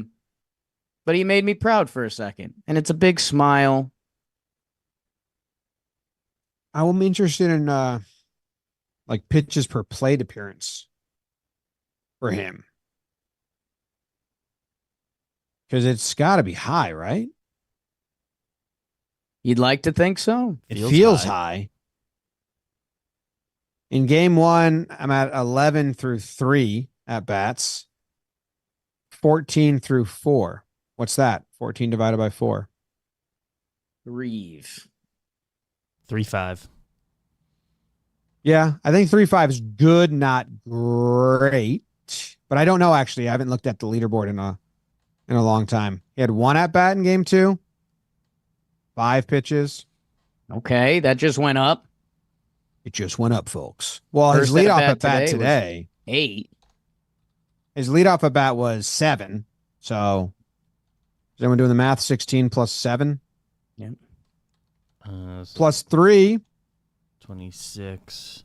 he made me proud for a second, and it's a big smile. I will be interested in like pitches per plate appearance for him. Because it's got to be high, right? You'd like to think so. It feels high. In game 1, I'm at 11 through 3 at bats. 14 through 4. What's that? 14 divided by 4. Reeve. 3.5. Yeah, I think 3.5 is good, not great. But I don't know, actually. I haven't looked at the leaderboard in a long time. He had 1 at bat in game 2. 5 pitches. Okay, that just went up. It just went up, folks. Well, First his leadoff at bat was today. 8. His leadoff at bat was 7. So, is anyone doing the math? 16 plus 7? Yep. Plus 3. 26.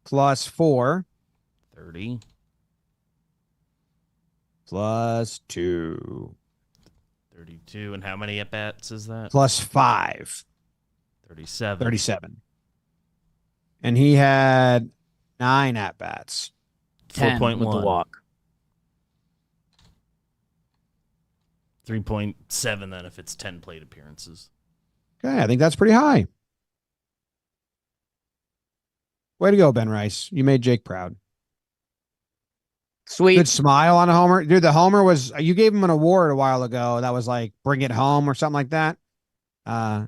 Plus 4. 30. Plus 2. 32. And how many at-bats is that? Plus 5. 37. 37. And he had 9 at-bats. 10 with the 4.1. walk. 3.7 then if it's 10 plate appearances. Okay, I think that's pretty high. Way to go, Ben Rice. You made Jake proud. Sweet. Good smile on a homer. Dude, the homer was, you gave him an award a while ago that was like, bring it home or something like that. And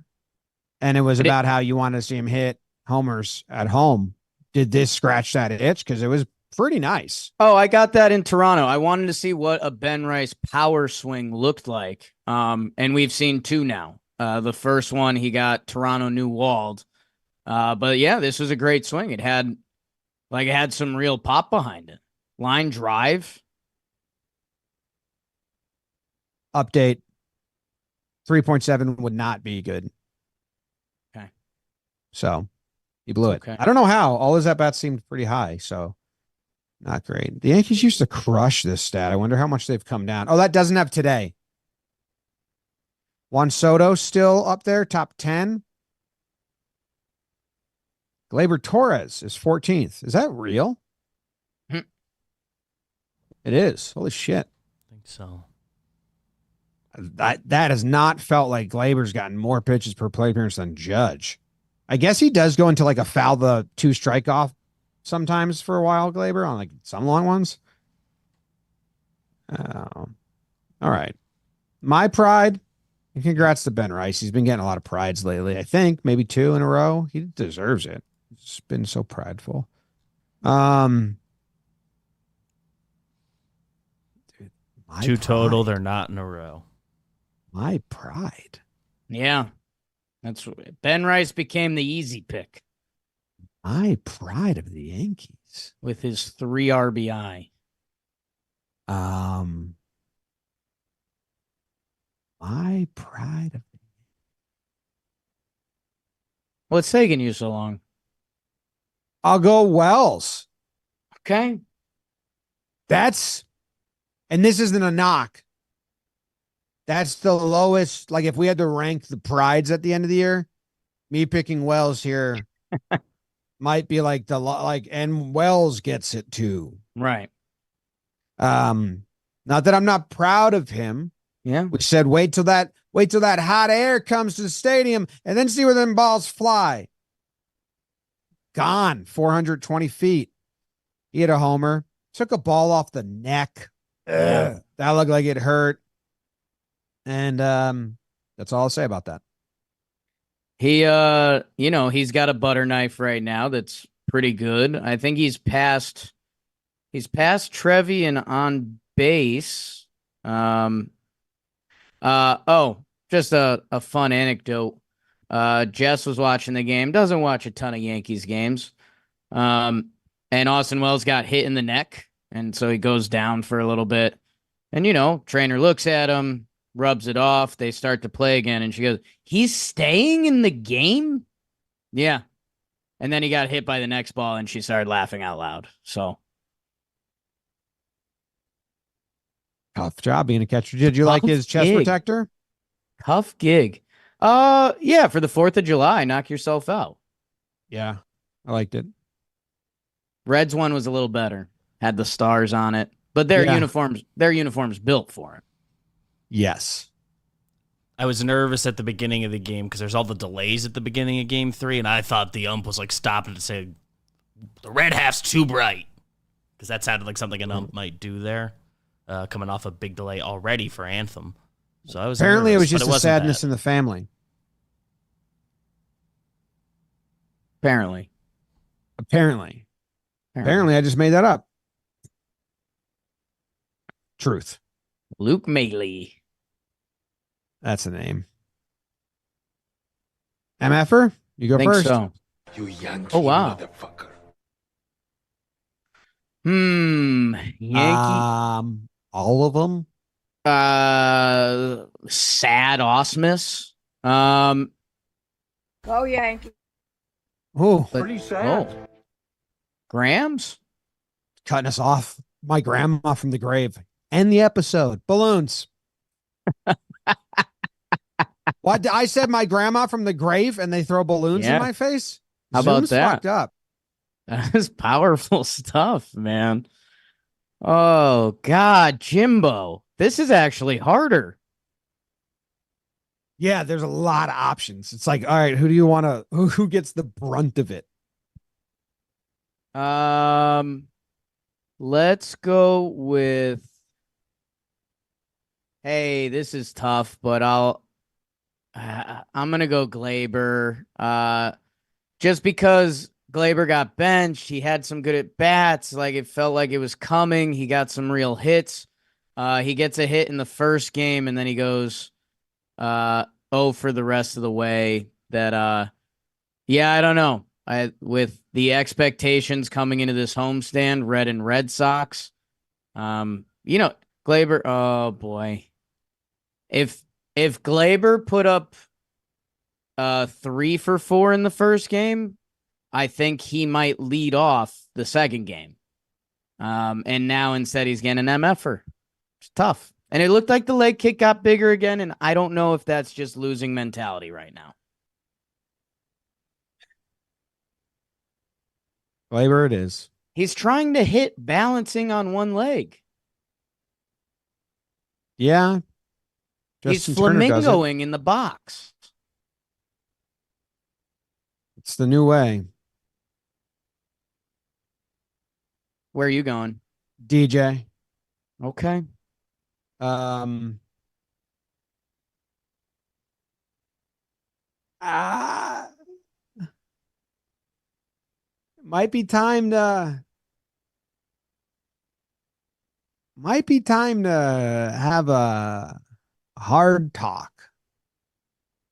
it was about how you wanted to see him hit homers at home. Did this scratch that itch? Because it was pretty nice. Oh, I got that in Toronto. I wanted to see what a Ben Rice power swing looked like. And we've seen 2 now. The first one, he got Toronto New Walled. But yeah, this was a great swing. It had some real pop behind it. Line drive. Update. 3.7 would not be good. Okay. So he blew it. Okay. I don't know how. All his at-bats seemed pretty high, so not great. The Yankees used to crush this stat. I wonder how much they've come down. Oh, that doesn't have today. Juan Soto still up there, top 10. Gleyber Torres is 14th. Is that real? It is. Holy shit. I think so. That has not felt like Gleyber's gotten more pitches per plate appearance than Judge. I guess he does go into like a foul the 2 strike off sometimes for a while, Gleyber, on like some long ones. All right. My pride, and congrats to Ben Rice. He's been getting a lot of prides lately. I think maybe 2 in a row. He deserves it. He's been so prideful. Dude, 2 total. They're not in a row. My pride. Yeah. That's Ben Rice became the easy pick My pride of the Yankees. with his 3 RBI. My pride of the What's taking you so long? I'll go Wells. Okay. And this isn't a knock. That's the lowest. Like if we had to rank the prides at the end of the year, me picking Wells here might be like and Wells gets it too. Right. Not that I'm not proud of him. Yeah. We said wait till that hot air comes to the stadium and then see where them balls fly. Gone 420 feet. He hit a homer, took a ball off the neck. Ugh, that looked like it hurt. And that's all I'll say about that. He he's got a butter knife right now that's pretty good. I think he's passed Trevi and on base. Just a fun anecdote. Jess was watching the game, doesn't watch a ton of Yankees games. And Austin Wells got hit in the neck And so he goes down for a little bit. And, trainer looks at him, rubs it off. They start to play again. And she goes, he's staying in the game? Yeah. And then he got hit by the next ball and she started laughing out loud. So Tough job being a catcher. Did you like his chest gig. protector? Tough gig. Yeah, for the 4th of July, knock yourself out. Yeah, I liked it. Reds one was a little better. Had the stars on it. But their Yeah. uniforms built for it. Yes. I was nervous at the beginning of the game because there's all the delays at the beginning of game 3, and I thought the ump was like stopping to say, the red half's too bright. Because that sounded like something an ump might do there, coming off a big delay already for Anthem. So I was Apparently nervous, it was just a sadness bad. in the family. Apparently. Apparently, I just made that up. Truth. Luke Maley. That's the name. MFer, you go Think first. so. You Yankee Oh, wow. motherfucker. Yankee. All of them. Sad Osmus. Go Yankees. Oh, Pretty sad. Grams? cutting us off. My grandma from the grave. End the episode. Balloons. What? I said my grandma from the grave and they throw balloons in my face? How about Zoom's that? Fucked up. That is powerful stuff, man. Oh, God, Jimbo. This is actually harder. Yeah, there's a lot of options. It's like, all right, who do you want to, who gets the brunt of it? Let's go with, hey, this is tough, but I'm going to go Glaber. Just because Glaber got benched, he had some good at bats. Like it felt like it was coming. He got some real hits. He gets a hit in the first game and then he goes, for the rest of the way. That, yeah, I don't know. With the expectations coming into this homestand, Red and Red Sox, Glaber. Oh boy, if Glaber put up 3 for 4 in the first game, I think he might lead off the second game. And now instead he's getting an MFer. It's tough. And it looked like the leg kick got bigger again, and I don't know if that's just losing mentality right now. Glaber it is. He's trying to hit balancing on one leg. Yeah. He's Justin Turner does it. flamingoing in the box. It's the new way. Where are you going? DJ. Okay. Might be time to have a hard talk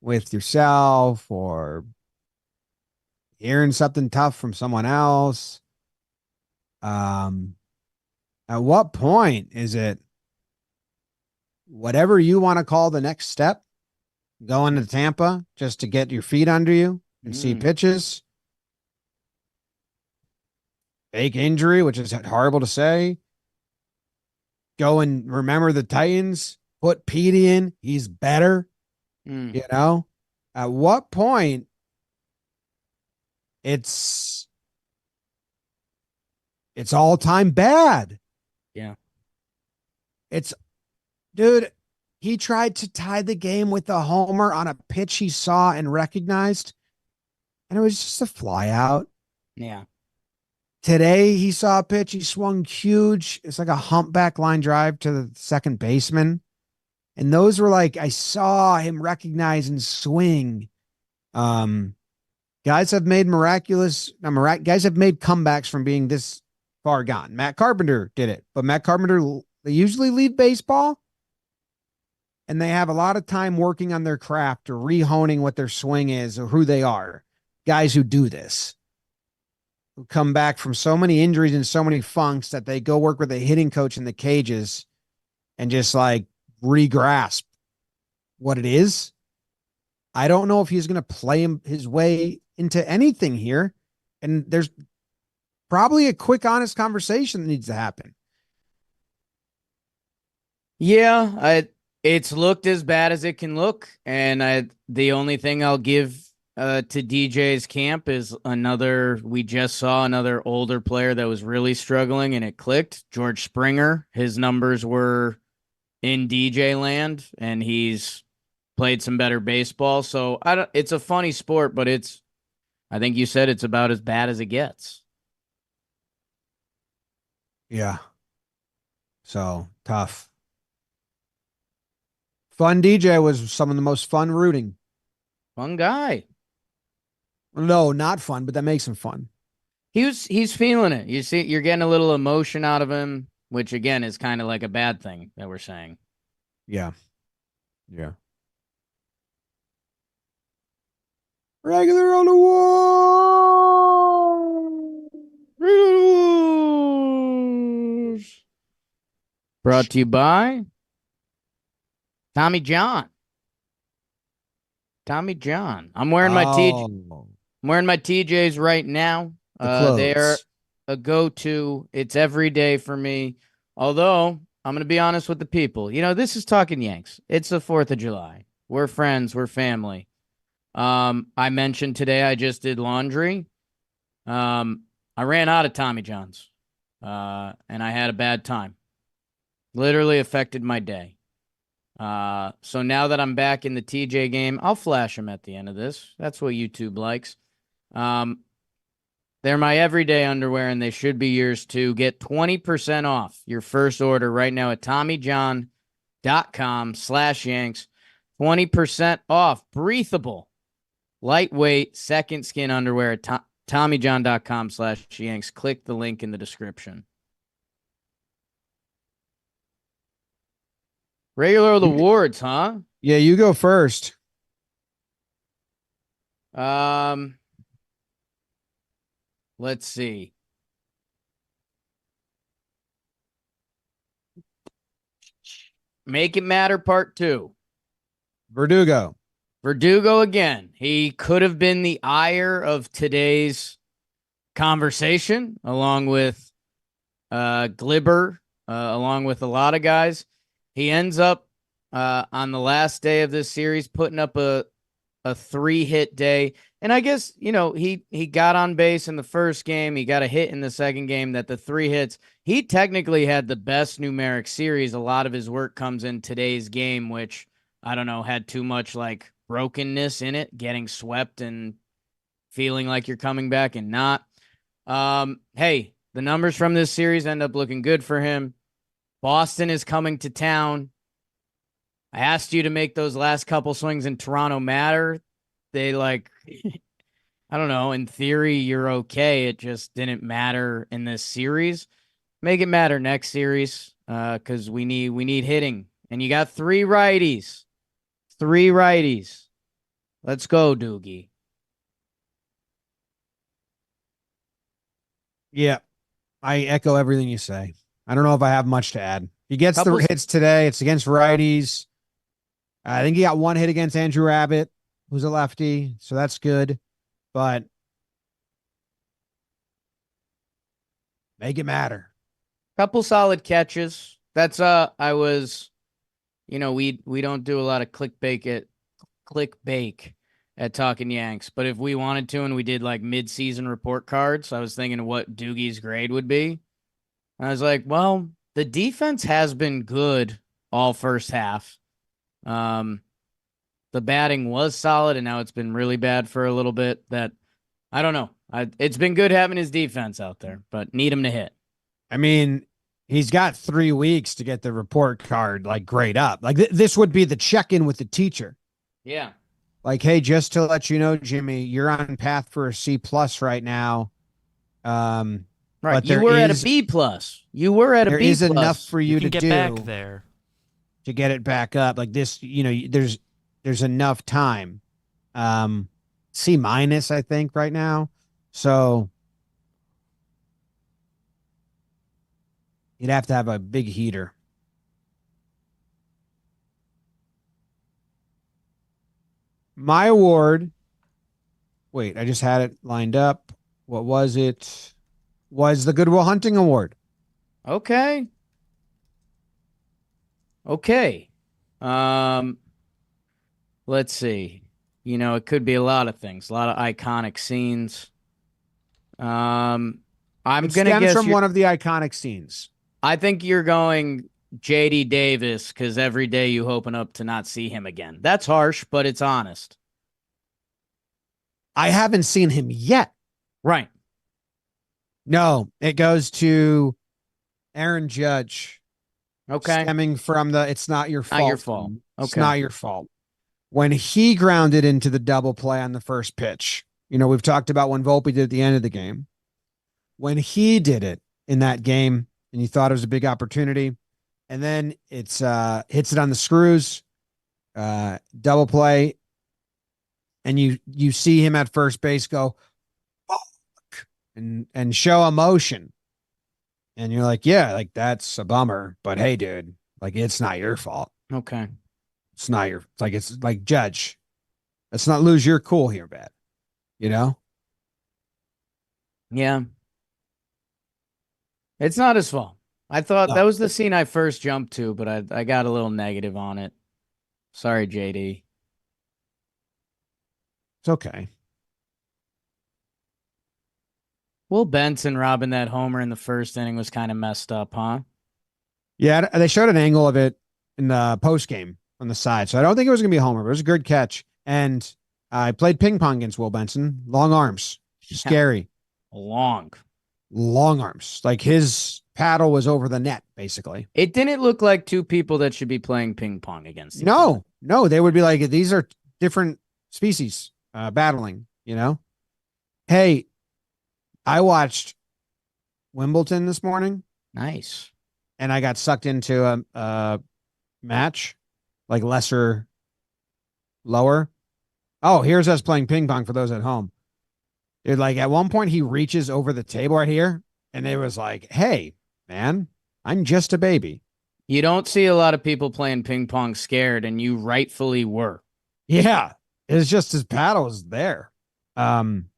with yourself or hearing something tough from someone else. At what point is it whatever you want to call the next step, going to Tampa just to get your feet under you and see pitches? Fake injury, which is horrible to say. Go and remember the Titans. Put Petey in. He's better. You know? At what point it's all-time bad. Yeah. Dude, he tried to tie the game with a homer on a pitch he saw and recognized, and it was just a fly out. Yeah. Today, he saw a pitch. He swung huge. It's like a humpback line drive to the second baseman. And those were like, I saw him recognize and swing. Guys have made guys have made comebacks from being this far gone. Matt Carpenter did it, but Matt Carpenter, they usually leave baseball and they have a lot of time working on their craft or rehoning what their swing is or who they are. Guys who do this. come back from so many injuries and so many funks that they go work with a hitting coach in the cages and just like re-grasp what it is. I don't know if he's going to play his way into anything here. And there's probably a quick, honest conversation that needs to happen. Yeah, it's looked as bad as it can look. And the only thing I'll give to DJ's camp is we just saw another older player that was really struggling and it clicked. George Springer, his numbers were in DJ land and he's played some better baseball. So it's a funny sport, but I think you said it's about as bad as it gets. Yeah. So tough. Fun DJ was some of the most fun rooting. Fun guy. No, not fun, but that makes him fun. He's feeling it. You see, you're getting a little emotion out of him, which again is kind of like a bad thing that we're saying. Yeah. Yeah. Regular on the wall. Brought to you by Tommy John. Tommy John. I'm wearing my I'm wearing my TJs right now. They are a go-to. It's every day for me. Although I'm gonna be honest with the people. This is Talking Yanks. It's the 4th of July. We're friends. We're family. I mentioned today I just did laundry. I ran out of Tommy Johns. And I had a bad time. Literally affected my day. So now that I'm back in the TJ game, I'll flash them at the end of this. That's what YouTube likes. They're my everyday underwear, and they should be yours too. Get 20% off your first order right now at TommyJohn.com/Yanks. 20% off. Breathable, lightweight, second skin underwear at TommyJohn.com/Yanks. Click the link in the description. Regular awards, huh? Yeah, you go first. Let's see. Make It Matter Part 2. Verdugo. Verdugo again. He could have been the ire of today's conversation, along with Glibber, along with a lot of guys. He ends up on the last day of this series putting up a 3-hit day. And I guess, he got on base in the first game. He got a hit in the second game. That the 3 hits, he technically had the best numeric series. A lot of his work comes in today's game, which I don't know, had too much like brokenness in it, getting swept and feeling like you're coming back and not. Hey, the numbers from this series end up looking good for him. Boston is coming to town. I asked you to make those last couple swings in Toronto matter. They I don't know, in theory, you're okay. It just didn't matter in this series. Make it matter next series because we need hitting. And you got 3 righties. 3 righties. Let's go, Doogie. Yeah, I echo everything you say. I don't know if I have much to add. He gets the hits today. It's against righties. I think he got 1 hit against Andrew Abbott, who's a lefty, so that's good. But make it matter. Couple solid catches. That's I was, we don't do a lot of clickbait at Talking Yanks, but if we wanted to and we did like mid-season report cards, I was thinking of what Doogie's grade would be. I was like, well, the defense has been good all first half. The batting was solid, and now it's been really bad for a little bit. That I don't know. It's been good having his defense out there, but need him to hit. I mean, he's got 3 weeks to get the report card grade up. This would be the check-in with the teacher. Yeah. Hey, just to let you know, Jimmy, you're on path for a C+ right now. Right, but you were at a B+. You were at a B+. There is enough for you to get do back there to get it back up. This, there's enough time. C-, I think, right now. So You'd have to have a big heater. My award. Wait, I just had it lined up. What was it? Was the Goodwill Hunting Award. Okay. Okay. Let's see. You know, it could be a lot of things, a lot of iconic scenes. I'm It gonna stems guess from one of the iconic scenes. I think you're going JD Davis because every day you hoping up to not see him again. That's harsh, but it's honest. I haven't seen him yet. Right. No, it goes to Aaron Judge. Okay. Stemming from the it's not your fault. Not your fault. It's Okay. not your fault. When he grounded into the double play on the first pitch, you know, we've talked about when Volpe did at the end of the game. When he did it in that game and you thought it was a big opportunity, and then it's hits it on the screws, double play, and you see him at first base go, fuck, and show emotion. And you're like, yeah, like that's a bummer, but hey, dude, like it's not your fault. Okay. It's not it's like Judge. Let's not lose your cool here, bad. You know? Yeah. It's not his fault. I thought No. that was the scene I first jumped to, but I got a little negative on it. Sorry, JD. It's okay. Will Benson robbing that homer in the first inning was kind of messed up, huh? Yeah, they showed an angle of it in the post game on the side. So I don't think it was gonna be a homer, but it was a good catch. And I played ping pong against Will Benson. Long arms. Scary. Long arms. Like his paddle was over the net, basically. It didn't look like two people that should be playing ping pong against each other. No, they would be like, these are different species battling, you know? Hey, I watched Wimbledon this morning. Nice. And I got sucked into a match, like lower. Oh, here's us playing ping pong for those at home. Dude, like at one point he reaches over the table right here and it was like, hey, man, I'm just a baby. You don't see a lot of people playing ping pong scared, and you rightfully were. Yeah. It's just his paddle was there. And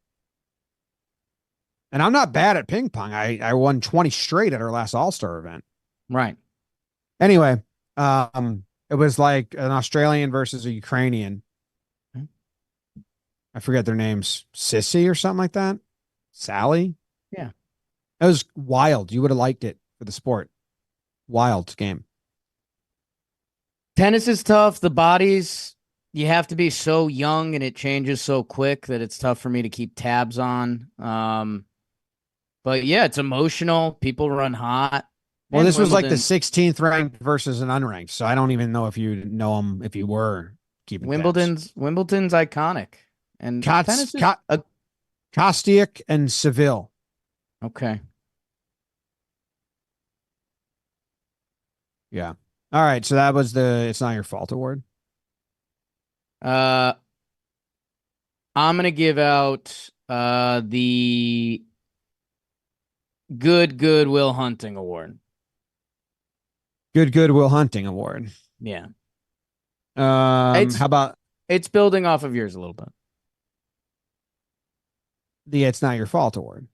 I'm not bad at ping pong. I won 20 straight at our last All-Star event. Right. Anyway, it was like an Australian versus a Ukrainian. I forget their names. Sissy or something like that. Sally. Yeah. It was wild. You would have liked it for the sport. Wild game. Tennis is tough. The bodies, you have to be so young and it changes so quick that it's tough for me to keep tabs on. But yeah, it's emotional. People run hot. Well, And this was like the Wimbledon- 16th ranked versus an unranked. So I don't even know if you know them if you were keeping Wimbledon's iconic. And tennis is Kostiuk and Seville. okay. Yeah. All right. So that was the It's Not Your Fault award. I'm gonna give out the Good Will Hunting award. Good Will Hunting award. Yeah. How about It's building off of yours a little bit. the It's Not Your Fault award?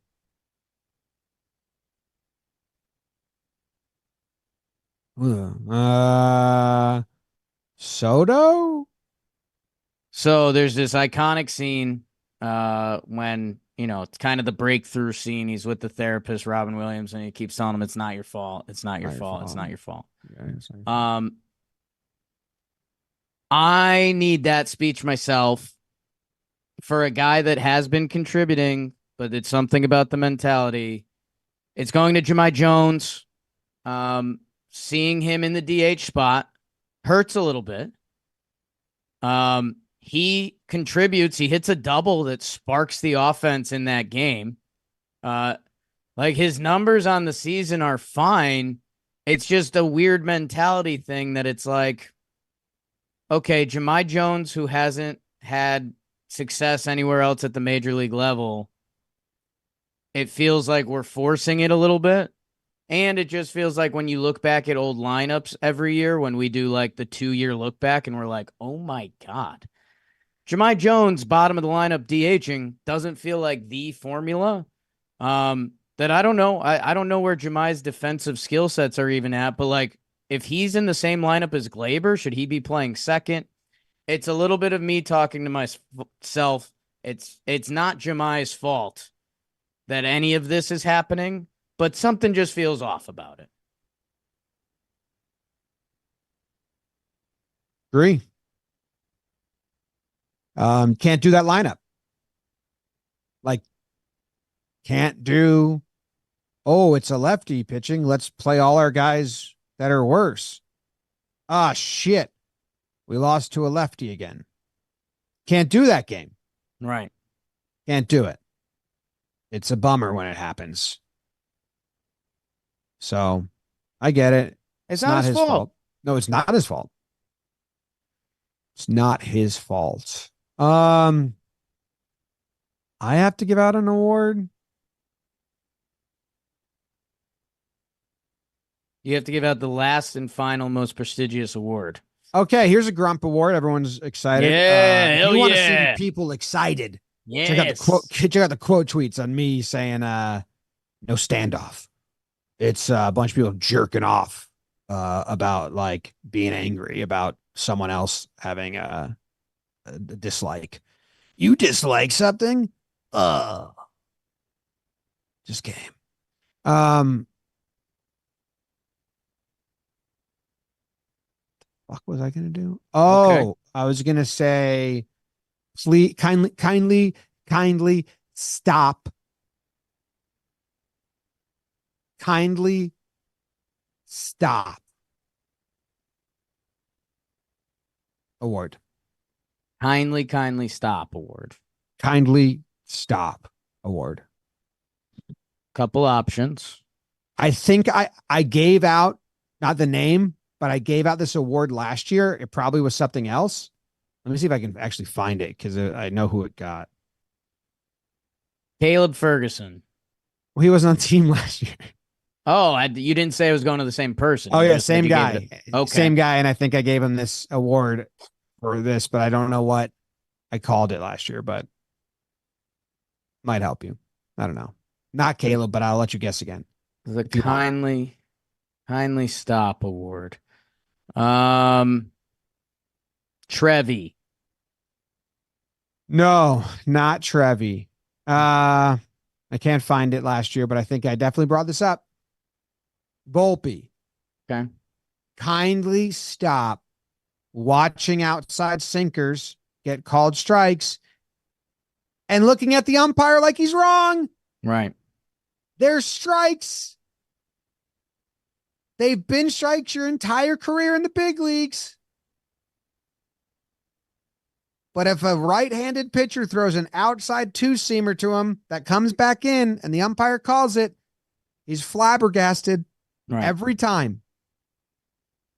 Soto? So there's this iconic scene when, you know, it's kind of the breakthrough scene. He's with the therapist, Robin Williams, and he keeps telling him it's not your fault. It's not your fault. It's not your fault. I need that speech myself for a guy that has been contributing, but it's something about the mentality. It's going to Jahmai Jones. Seeing him in the DH spot hurts a little bit. He contributes. He hits a double that sparks the offense in that game. Like his numbers on the season are fine. It's just a weird mentality thing that it's like, okay, Jahmai Jones, who hasn't had success anywhere else at the major league level, it feels like we're forcing it a little bit. And it just feels like when you look back at old lineups every year, when we do like the 2-year look back and we're like, oh my God, Jahmai Jones, bottom of the lineup, DHing doesn't feel like the formula. That I don't know. I don't know where Jahmai's defensive skill sets are even at, but like if he's in the same lineup as Glaber, should he be playing second? It's a little bit of me talking to myself. It's not Jahmai's fault that any of this is happening, but something just feels off about it. Agree. Can't do that lineup. Like, can't do, oh, it's a lefty pitching. Let's play all our guys that are worse. Ah, shit. We lost to a lefty again. Can't do that game. Right. Can't do it. It's a bummer when it happens. So I get it. It's not his fault. No, it's not his fault. It's not his fault. I have to give out an award. You have to give out the last and final most prestigious award. Okay, here's a Grump Award. Everyone's excited. Yeah, if hell you want to yeah. see people excited, Yes. check out the quote tweets on me saying no standoff. It's a bunch of people jerking off about like being angry about someone else having a dislike. You dislike something? Just game. Fuck was I gonna do? Oh, Okay. I was gonna say, please, kindly stop. Kindly stop. Award. Kindly stop award. Kindly stop award. Couple options. I think I gave out, not the name, but I gave out this award last year. It probably was something else. Let me see if I can actually find it because I know who it got. Caleb Ferguson. Well, he wasn't on the team last year. Oh, you didn't say it was going to the same person. Oh, You yeah, just said same you gave guy. Okay. Same guy, and I think I gave him this award for this, but I don't know what I called it last year, but might help you. I don't know. Not Caleb, but I'll let you guess again. The you want. kindly stop award. Trevi. No, not Trevi. I can't find it last year, but I think I definitely brought this up. Volpe. Okay. Kindly stop watching outside sinkers get called strikes and looking at the umpire like he's wrong. Right. They're strikes. They've been strikes your entire career in the big leagues. But if a right-handed pitcher throws an outside two-seamer to him that comes back in and the umpire calls it, he's flabbergasted every time.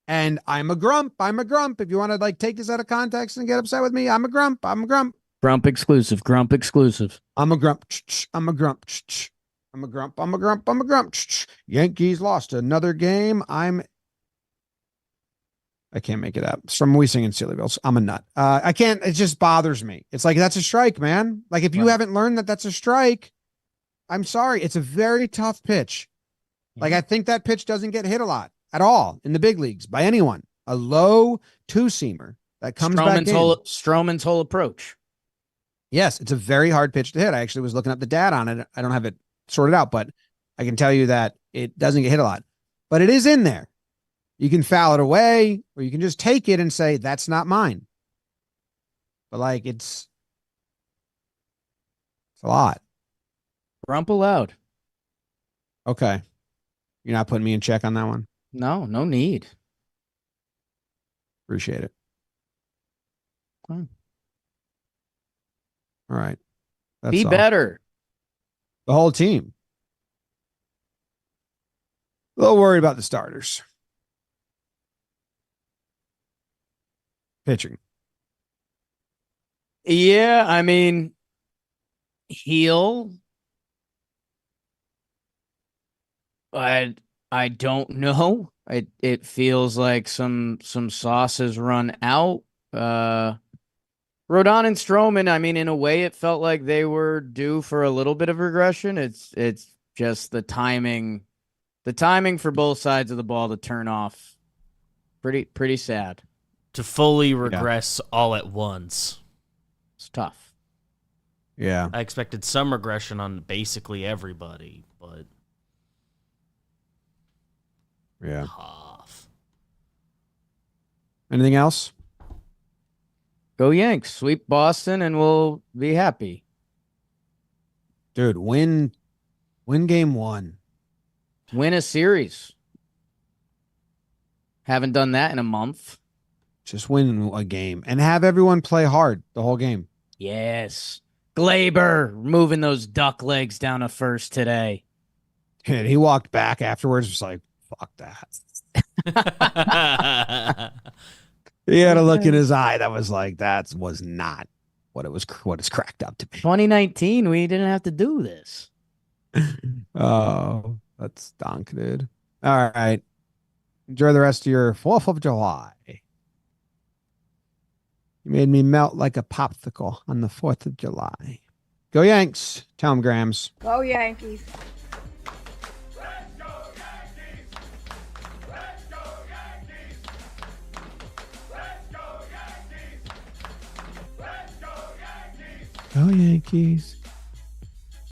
And I'm a grump. I'm a grump. If you want to like take this out of context and get upset with me, I'm a grump. I'm a grump. Grump exclusive. Grump exclusive. I'm a grump. I'm a grump. I'm a grump. I'm a grump. I'm a grump. Yankees lost another game. I can't make it up. It's from We Sing in Sillyville. I'm a nut. I can't. It just bothers me. It's like, that's a strike, man. Like, if you haven't learned that that's a strike, I'm sorry. It's a very tough pitch. Like, I think that pitch doesn't get hit a lot at all in the big leagues by anyone. A low two-seamer that comes back in. Stroman's whole approach. Yes, it's a very hard pitch to hit. I actually was looking up the data on it. I don't have it sorted out, but I can tell you that it doesn't get hit a lot. But it is in there. You can foul it away, or you can just take it and say, that's not mine. But like, it's a lot. Grump allowed. Okay. You're not putting me in check on that one? No need. Appreciate it. Okay. All right. Be better. The whole team. A little worried about the starters. Pitching. Yeah, I mean, Heel. I don't know. It feels like some sauce has run out. Rodon and Stroman, I mean, in a way, it felt like they were due for a little bit of regression. It's just the timing for both sides of the ball to turn off. Pretty sad. To fully regress all at once. It's tough. Yeah. I expected some regression on basically everybody, but Yeah. tough. Anything else? Go Yanks. Sweep Boston and we'll be happy. Dude, win game 1. Win a series. Haven't done that in a month. Just win a game and have everyone play hard the whole game. Yes. Glaber moving those duck legs down to first today. And he walked back afterwards, was like, fuck that. He had a look in his eye that was like, that was not what it's cracked up to be. 2019, we didn't have to do this. Oh, that's stunk, dude. All right. Enjoy the rest of your 4th of July. You made me melt like a popsicle on the 4th of July. Go Yanks. Tell them, Grams. Go Yankees. Go Yankees.